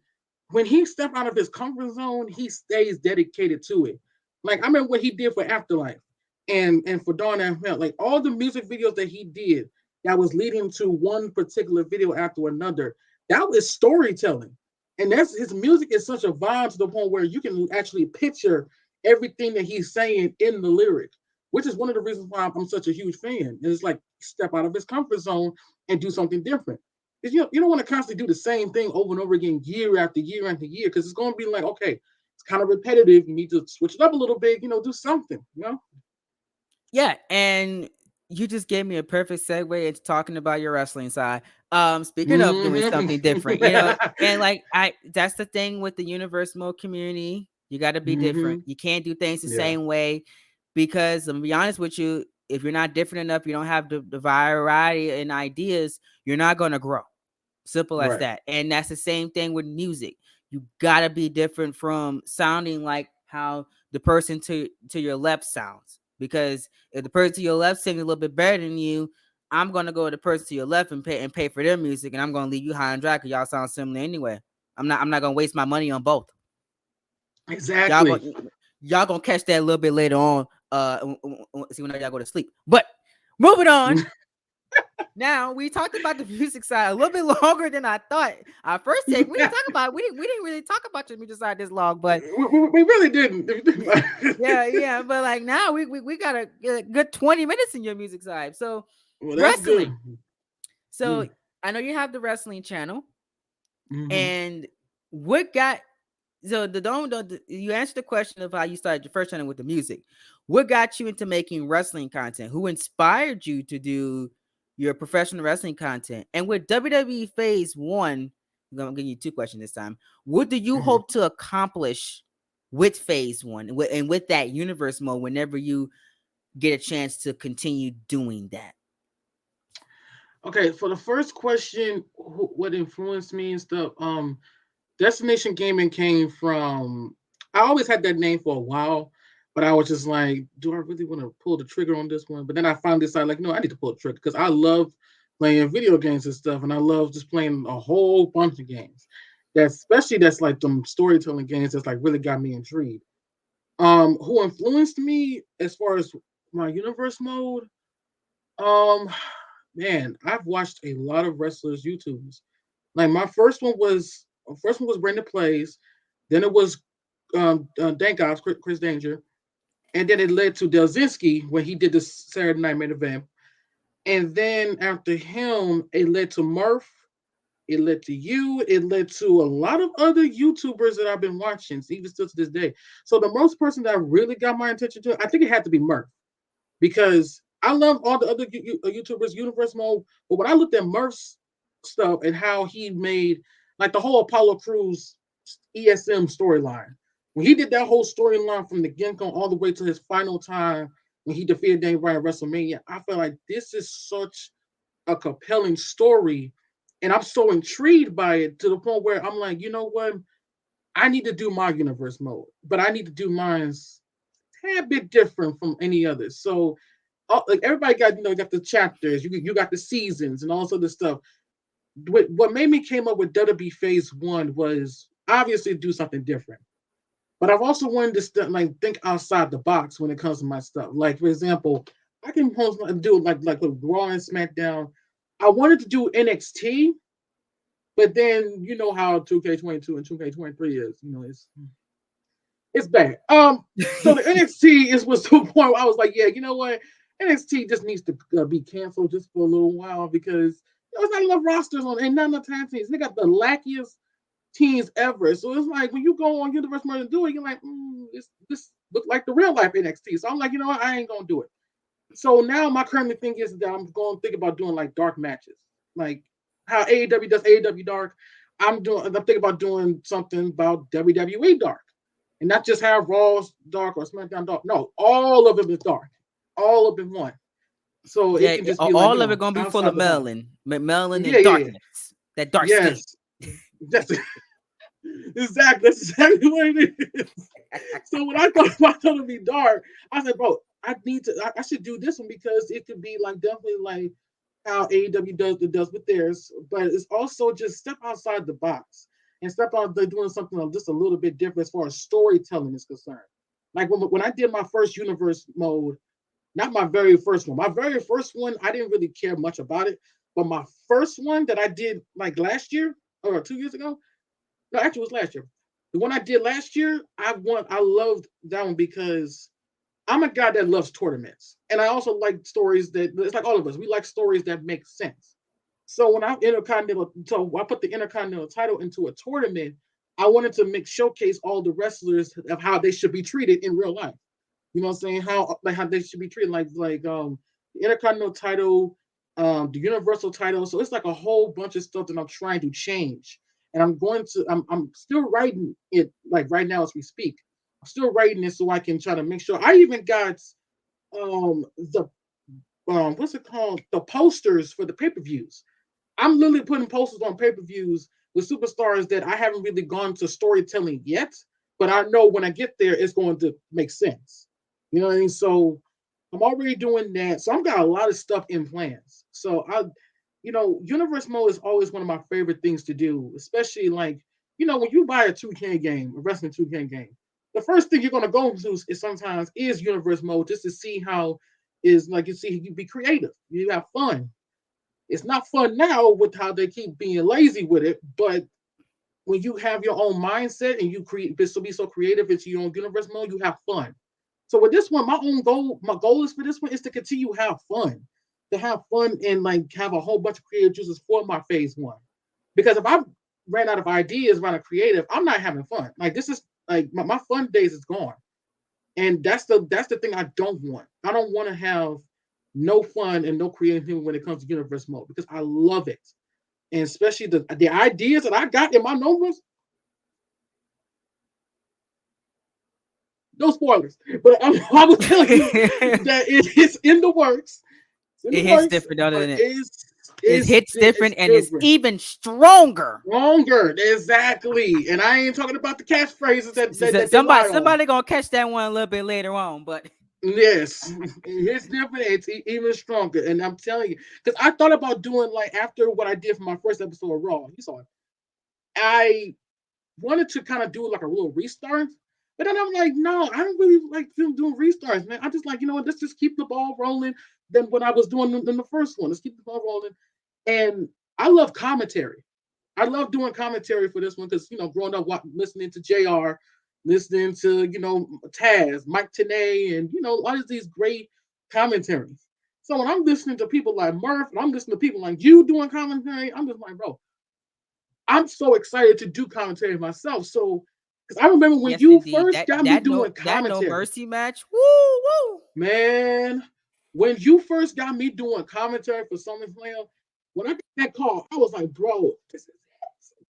when he step out of his comfort zone, he stays dedicated to it. Like I remember what he did for Afterlife and for Dawn and Hell, like all the music videos that he did that was leading to one particular video after another. That was storytelling. And that's his music is such a vibe to the point where you can actually picture everything that he's saying in the lyric, which is one of the reasons why I'm such a huge fan. And it's like step out of his comfort zone and do something different. Because you don't want to constantly do the same thing over and over again, year after year after year, because it's going to be like, okay, it's kind of repetitive. You need to switch it up a little bit, do something. yeah, and you just gave me a perfect segue into talking about your wrestling side. Speaking of doing Hmm. something different, and like that's the thing with the universe mode community. You got to be different. Hmm. You can't do things the Yeah. same way because I'm gonna be honest with you. If you're not different enough, you don't have the variety and ideas. You're not gonna grow. Simple as Right. that. And that's the same thing with music. You gotta be different from sounding like how the person to your left sounds. Because if the person to your left sings a little bit better than you, I'm gonna go to the person to your left and pay for their music, and I'm gonna leave you high and dry because y'all sound similar anyway. I'm not gonna waste my money on both. Y'all Exactly. gonna y'all gonna catch that a little bit later on. See when y'all go to sleep. But moving on. Now we talked about the music side a little bit longer than I thought. Our first take, we didn't talk about we didn't really talk about your music side this long, but We really didn't. yeah, but like now we got a good 20 minutes in your music side. So Well, that's good. wrestling. So I know you have the wrestling channel, Mm-hmm. and what got so the don't you answered the question of how you started your first channel with the music. What got you into making wrestling content? Who inspired you to do your professional wrestling content? And with WWE Phase One, I'm gonna give you two questions this time. What do you Mm-hmm. hope to accomplish with Phase One and with that universe mode whenever you get a chance to continue doing that? Okay, for the first question, what influenced me and stuff? Destination Gaming came from. I always had that name for a while, but I was just like, do I really want to pull the trigger on this one? But then I finally decided, like, no, I need to pull the trigger because I love playing video games and stuff, and I love just playing a whole bunch of games. That's like them storytelling games that's like really got me intrigued. Who influenced me as far as my universe mode? Um, man, I've watched a lot of wrestlers' YouTubes. Like my first one was Brandon Plays, then it was Dank Ops, Chris Danger, and then it led to Delzinski when he did the Saturday Night Main Event, and then after him, it led to Murph. It led to you. It led to a lot of other YouTubers that I've been watching, even still to this day. So the most person that really got my attention to, I think it had to be Murph because I love all the other YouTubers, Universe Mode. But when I looked at Murph's stuff and how he made like the whole Apollo Crews ESM storyline, when he did that whole storyline from the get go all the way to his final time when he defeated Daniel Bryan at WrestleMania, I feel like this is such a compelling story. And I'm so intrigued by it to the point where I'm like, you know what? I need to do my universe mode, but I need to do mine's a bit different from any others. So like everybody got got the chapters, you got the seasons and all sort of stuff. What made me came up with WWE Phase One was obviously do something different, but I've also wanted to like think outside the box when it comes to my stuff. Like for example, I can do like with Raw and SmackDown. I wanted to do NXT, but then you know how 2K22 and 2K23 is. It's bad. So the NXT was to a point where I was like, yeah, you know what? NXT just needs to be canceled just for a little while because there's not enough rosters on and not enough time teams. They got the lackiest teams ever. So it's like when you go on Universe Mode and do it, you're like, this look like the real life NXT. So I'm like, you know what? I ain't gonna do it. So now my current thing is that I'm going to think about doing like dark matches, like how AEW does AEW dark. I'm thinking about doing something about WWE dark and not just have Raw's dark or SmackDown dark. No, all of them is dark, all of them one. So it Yeah, can just be like all of it gonna be full of outside the box. melanin Yeah, and yeah, yeah. darkness. That dark skin. Yes, that's that's exactly what it is. So when I thought about it to be dark, I said, bro, I need to. I should do this one because it could be like definitely like how AEW does with theirs, but it's also just step outside the box and step out there doing something just a little bit different as far as storytelling is concerned. Like when I did my first universe mode, not my very first one. My very first one, I didn't really care much about it. But my first one that I did like last year or 2 years ago, no, actually it was last year. The one I did last year, I loved that one because I'm a guy that loves tournaments. And I also like stories that it's like all of us. We like stories that make sense. So when I put the Intercontinental title into a tournament, I wanted to make showcase all the wrestlers of how they should be treated in real life. You know what I'm saying? How they should be treated, like the Intercontinental title, the Universal title. So it's like a whole bunch of stuff that I'm trying to change, and I'm still writing it like right now as we speak. I'm still writing it so I can try to make sure. I even got the what's it called, the posters for the pay-per-views. I'm literally putting posters on pay-per-views with superstars that I haven't really gone to storytelling yet, but I know when I get there, it's going to make sense. You know what I mean? So I'm already doing that. So I've got a lot of stuff in plans. So universe mode is always one of my favorite things to do, especially like, when you buy a 2K game, a wrestling 2K game, the first thing you're going to go to is sometimes is universe mode just to see how is like you see you be creative, you have fun. It's not fun now with how they keep being lazy with it, but when you have your own mindset and you be so creative into your own universe mode, you have fun. So with this one, my goal is for this one is to continue to have fun and like have a whole bunch of creative juices for my phase one. Because if I ran out of ideas running creative, I'm not having fun. Like this is like my fun days is gone, and that's the thing I don't want. I don't want to have no fun and no creativity when it comes to universe mode because I love it, and especially the ideas that I got in my notebooks. No spoilers, but I will tell you that it's in the works. It's in the It hits works, different, other but than it. It it's hits it's different and it's different. even stronger. Longer, exactly. And I ain't talking about the catchphrases that they lie on. Somebody gonna catch that one a little bit later on, but Yes, it's different. It's even stronger. And I'm telling you, because I thought about doing like after what I did for my first episode of Raw. You saw it. I wanted to kind of do like a little restart, but then I'm like, no, I don't really like doing restarts, man. I just like, let's just keep the ball rolling. Than what I was doing in the first one. Let's keep the ball rolling. And I love commentary. I love doing commentary for this one because growing up listening to Jr., listening to Taz, Mike Tenay, and all of these great commentaries. So when I'm listening to people like Murph, and I'm listening to people like you doing commentary, I'm just like, bro, I'm so excited to do commentary myself. So because I remember when yes, you indeed. first That got me that no doing that no commentary, mercy match. Woo woo. man, when you first got me doing commentary for SummerSlam, when I got that call, I was like, bro, this is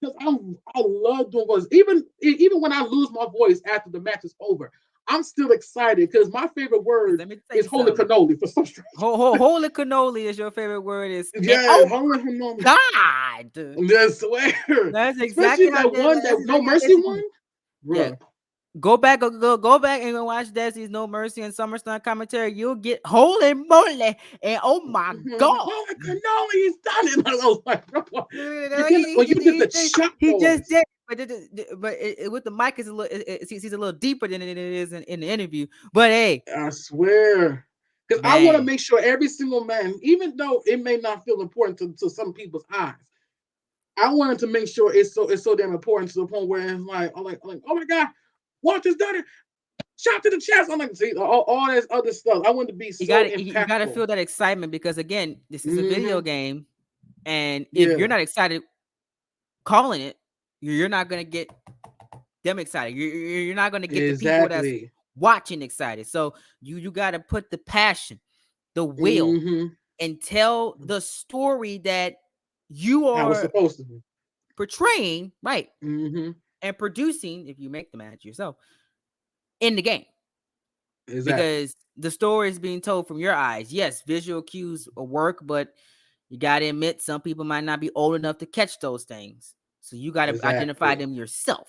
because I love doing voices. Even when I lose my voice after the match is over, I'm still excited because my favorite Because word let me tell is you holy something. cannoli for some strange. Holy cannoli is your favorite word is, and Yeah, oh holy my cannoli. God. I swear, That's especially exactly how that one, that that's no exactly how mercy Desi one, do. Yeah. bro. Go back and go watch Desi's No Mercy and SummerSlam commentary. You'll get holy moly and oh my God. Holy cannoli, he's done it. I was like, bro. And then He, when you just, did he, the just, shot he just noise, did, but with the mic is a little, he's a little deeper than it is in the interview. But hey, I swear. Because I want to man, make sure every single man, even though it may not feel important to some people's eyes, I wanted to make sure it's so damn important to the point where it's like, I'm like, oh my God, Walter's done it. Shot to the chest. I'm like, see, all this other stuff. I want to be so you gotta impactful. feel that excitement because again, this is a video Mm-hmm. game, and if you're Yeah, not excited calling it, you're not gonna get them excited. You're not gonna get the people that's exactly. watching excited. So you gotta put the passion, the will, Mm-hmm. and tell the story that you How it's are supposed to be. portraying, right, Mm-hmm. and producing if you make the match yourself. in the game, Exactly. because the story is being told from your eyes. Yes, visual cues work, but you got to admit some people might not be old enough to catch those things. So you got to identify Exactly. them yourself.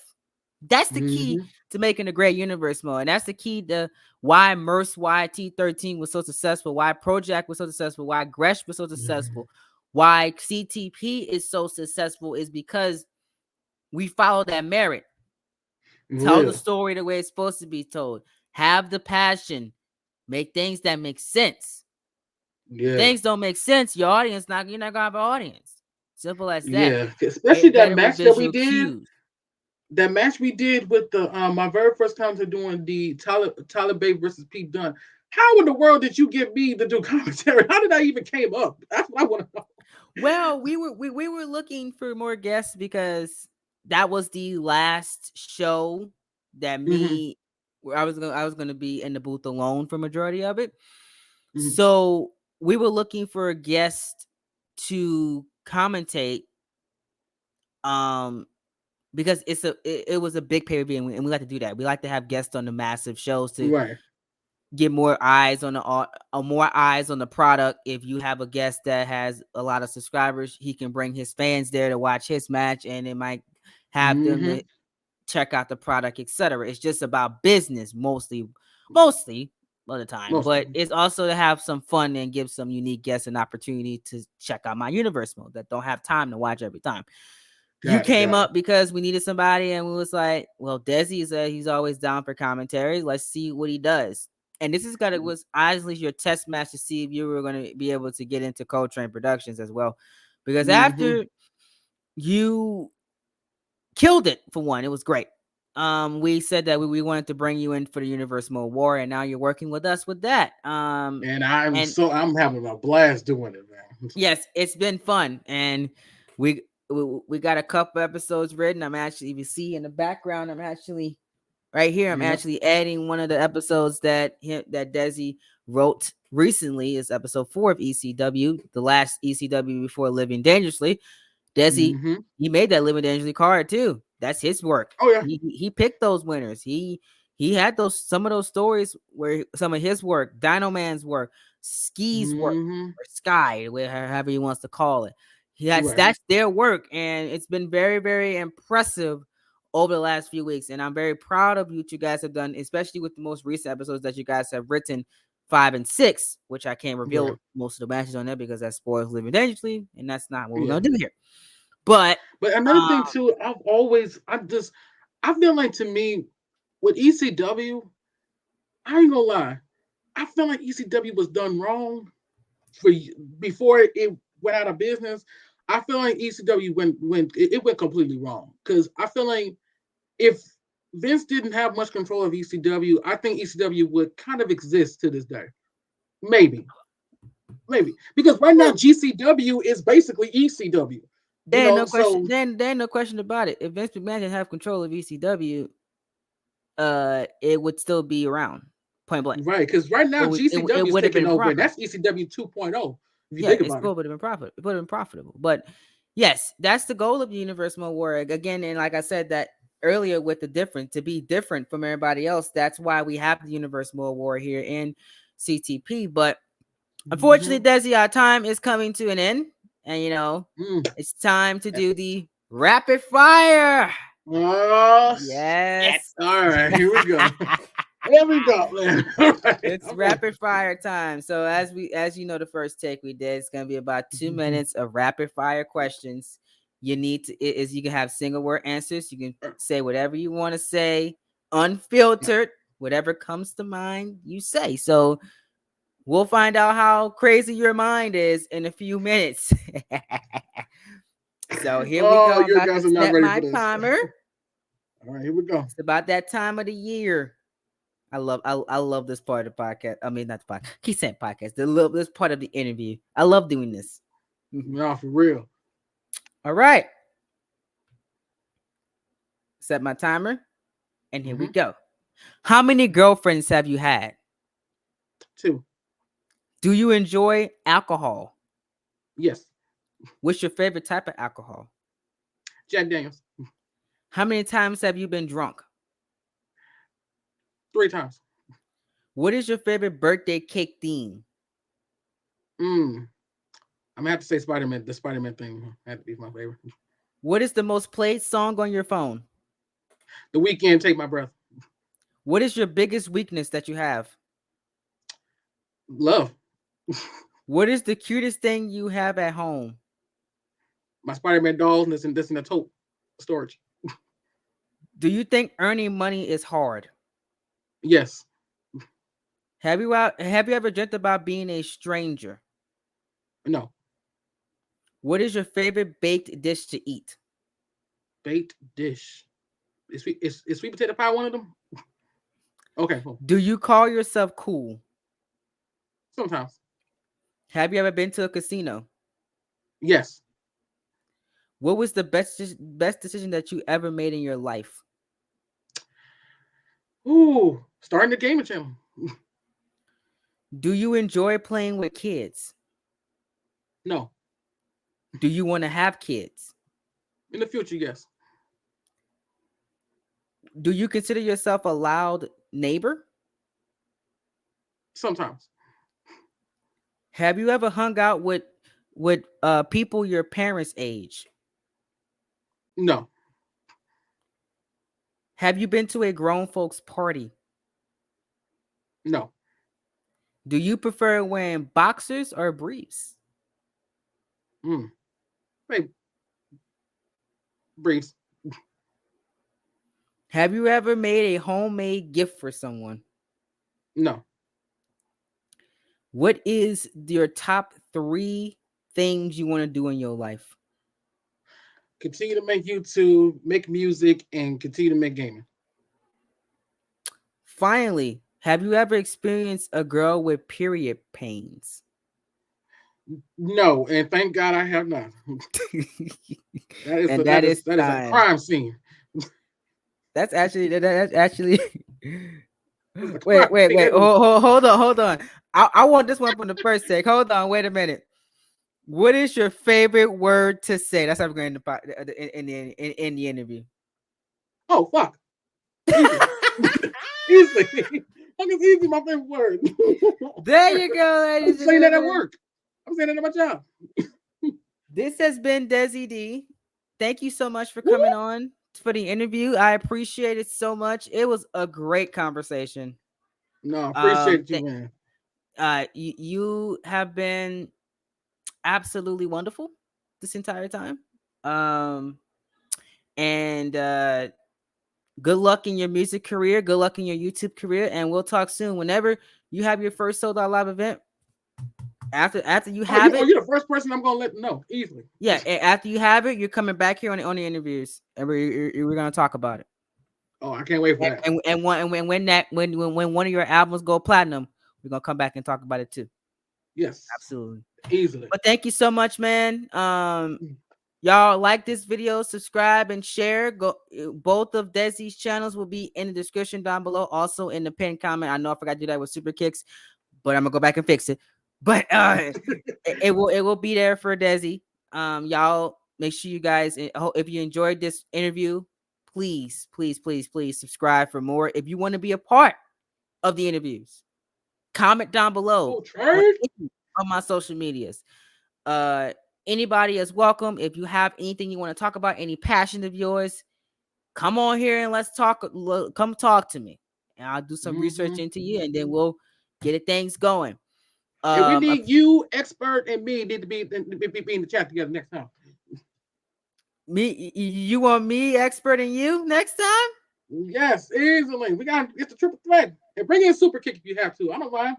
That's the key Hmm. to making a great universe mode. And that's the key to why Merce YT13 was so successful, why Project was so successful, why Gresh was so successful, why CTP is so successful, is because we follow that merit. Tell the Real. story the way it's supposed to be told. Have the passion. Make things that make sense. If Yeah. things don't make sense, your audience not you're not gonna have an audience. Simple as that. Yeah. Especially Get that better with match that we visual did. cues. That match we did with the my very first time to doing the Tyler Bay versus Pete Dunne. How in the world did you get me to do commentary? How did I even came up? That's what I want to know. Well, we were looking for more guests because that was the last show that Hmm. me where I was gonna be in the booth alone for majority of it. Hmm. So we were looking for a guest to commentate, um because it was a big pay-per-view, and we like to do that. We like to have guests on the massive shows to Right. get more eyes on more eyes on the product. If you have a guest that has a lot of subscribers, he can bring his fans there to watch his match, and it might have them Hmm. to check out the product, etc. It's just about business mostly of the time, Most of but them. it's also to have some fun and give some unique guests an opportunity to check out my universe mode that don't have time to watch every time. You Got it. came Got it. up because we needed somebody, and we was like, well, Desi said he's always down for commentary. Let's see what he does. And this is gonna was honestly your test match to see if you were gonna be able to get into Coletrain Productions as well, because Hmm. after you killed it for one, it was great. We said that we wanted to bring you in for the Universe Mode War, and now you're working with us with that. And And I'm having a blast doing it, man. yes, it's been fun, and we got a couple episodes written. I'm actually, if you see in the background, I'm actually right here. I'm Yep. actually adding one of the episodes that Desi wrote recently. Is episode 4 of ECW, the last ECW before Living Dangerously. Desi, Hmm. he made that Living Dangerously card too. That's his work. Oh yeah. He picked those winners. He had those some of those stories where some of his work, Dino Man's work, Ski's work, Hmm. or Sky, however he wants to call it. Right. That's their work, and it's been very, very impressive over the last few weeks. And I'm very proud of what you guys have done, especially with the most recent episodes that you guys have written, 5 and 6, which I can't Right. reveal most of the matches on there because that spoils Living Dangerously, and that's not what we're Yeah. gonna do here. But But another thing too, I feel like to me with ECW, I ain't gonna lie, I feel like ECW was done wrong before it went out of business. I feel like ECW it went completely wrong because I feel like if Vince didn't have much control of ECW, I think ECW would kind of exist to this day. Maybe, maybe because right now GCW is basically ECW. You there ain't know, no question. so There ain't no question about it. If Vince McMahon didn't have control of ECW, it would still be around. Point blank. right, because right now It GCW is would have taking been over, and profitable. that's ECW 2.0. If you Yeah, think it about it. still would have been profit. It would have been profitable. But yes, that's the goal of the Universe Mode War. Again, and like I said that earlier with the different to be different from everybody else. That's why we have the Universe Mode War here in CTP. But unfortunately, Hmm. Desi, our time is coming to an end, and Mm. it's time to do the rapid fire. Oh shit! Yes. All right, here we go. Here we go, man. All right, It's I'm ready. rapid fire time. So as you know, the first take we did, it's gonna be about 2 minutes of rapid fire questions. You need to is you can have single word answers. You can say whatever you want to say, unfiltered, whatever comes to mind, you say. So we'll find out how crazy your mind is in a few minutes. So here we go. Oh, I'm you about guys to are not set ready my for this. timer. All right, here we go. It's about that time of the year. I love this part of the podcast. I mean, not the podcast. Keep saying podcast. This part of the interview. I love doing this. No, for real. All right. Set my timer, and here we Hmm. go. How many girlfriends have you had? Two. Do you enjoy alcohol? Yes. What's your favorite type of alcohol? Jack Daniels. How many times have you been drunk? 3 times. What is your favorite birthday cake theme? I'm gonna have to say Spider-Man. The Spider-Man thing had to be my favorite. What is the most played song on your phone? The Weekend, Take My Breath. What is your biggest weakness that you have? Love. What is the cutest thing you have at home? My Spider-Man doll and this in the tote storage. Do you think earning money is hard? Yes. Have you ever dreamt about being a stranger? No. What is your favorite baked dish to eat? Baked dish. Is sweet potato pie one of them? Okay, cool. Do you call yourself cool? Sometimes. Have you ever been to a casino? Yes. What was the best decision that you ever made in your life? Ooh, starting the gaming channel. Do you enjoy playing with kids? No. Do you want to have kids? In the future, yes. Do you consider yourself a loud neighbor? Sometimes. Have you ever hung out with people your parents' age? No. Have you been to a grown folks party? No. Do you prefer wearing boxers or briefs? Wait, briefs. Have you ever made a homemade gift for someone? No. What is your top 3 things you want to do in your life? Continue to make YouTube, make music, and continue to make gaming. Finally, have you ever experienced a girl with period pains? No, and thank God I have not. And that is that is a time. crime scene. That's actually That's a wait, crime wait, scene. wait. Hold on. I want this one from the first take. Hold on, wait a minute. What is your favorite word to say? That's how we're going in the interview. Oh fuck. Easy. Easily. Fuck is easy my favorite word. There you go, I'm ladies and saying that at gentlemen. work. I'm saying that at my job. This has been Deezy D. Thank you so much for Woo! coming on for the interview. I appreciate it so much. It was a great conversation. No, Um, appreciate you, th- man. you have been absolutely wonderful this entire time. Um, and good luck in your music career. Good luck in your YouTube career, and we'll talk soon. Whenever you have your first sold out live event, after you Oh, have it, you're the first person I'm gonna let know easily. yeah, after you have it, you're coming back here on the interviews, and we're gonna talk about it. Oh, I can't wait for that. When one of your albums go platinum, we're gonna come back and talk about it too. Yes, Absolutely. easily. But thank you so much, man. Y'all like this video, subscribe and share. Go both of Desi's channels will be in the description down below. Also in the pinned comment. I know I forgot to do that with Super Kicks, but I'm gonna go back and fix it. But it will be there for Desi. Y'all make sure you guys, if you enjoyed this interview, please subscribe for more. If you want to be a part of the interviews, comment down below on Coletrain. any of my social medias. Uh, Anybody is welcome. If you have anything you want to talk about, any passion of yours, come on here and let's talk. Come talk to me, and I'll do some research into you, and then we'll get it things going. And we need you, expert, and me need to be in the chat together next time. You want me, expert, and you next time? Yes, easily. It's a triple threat. And bring in Super Kick if you have to. I don't mind.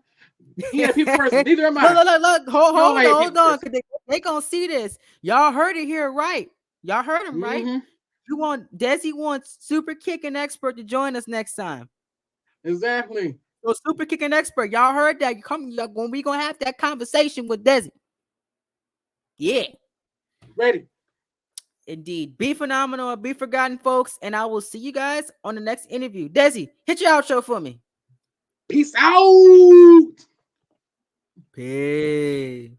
He had people first. Neither am I. Look. Hold on. They gonna see this. Y'all heard it here, right? Y'all heard him, right? Desi wants Super Kick and Expert to join us next time. Exactly. So Super Kick and Expert, y'all heard that? When we gonna have that conversation with Desi. Yeah. Ready. Indeed. Be phenomenal, be forgotten, folks. And I will see you guys on the next interview. Desi, hit your outro for me. Peace out. Peace.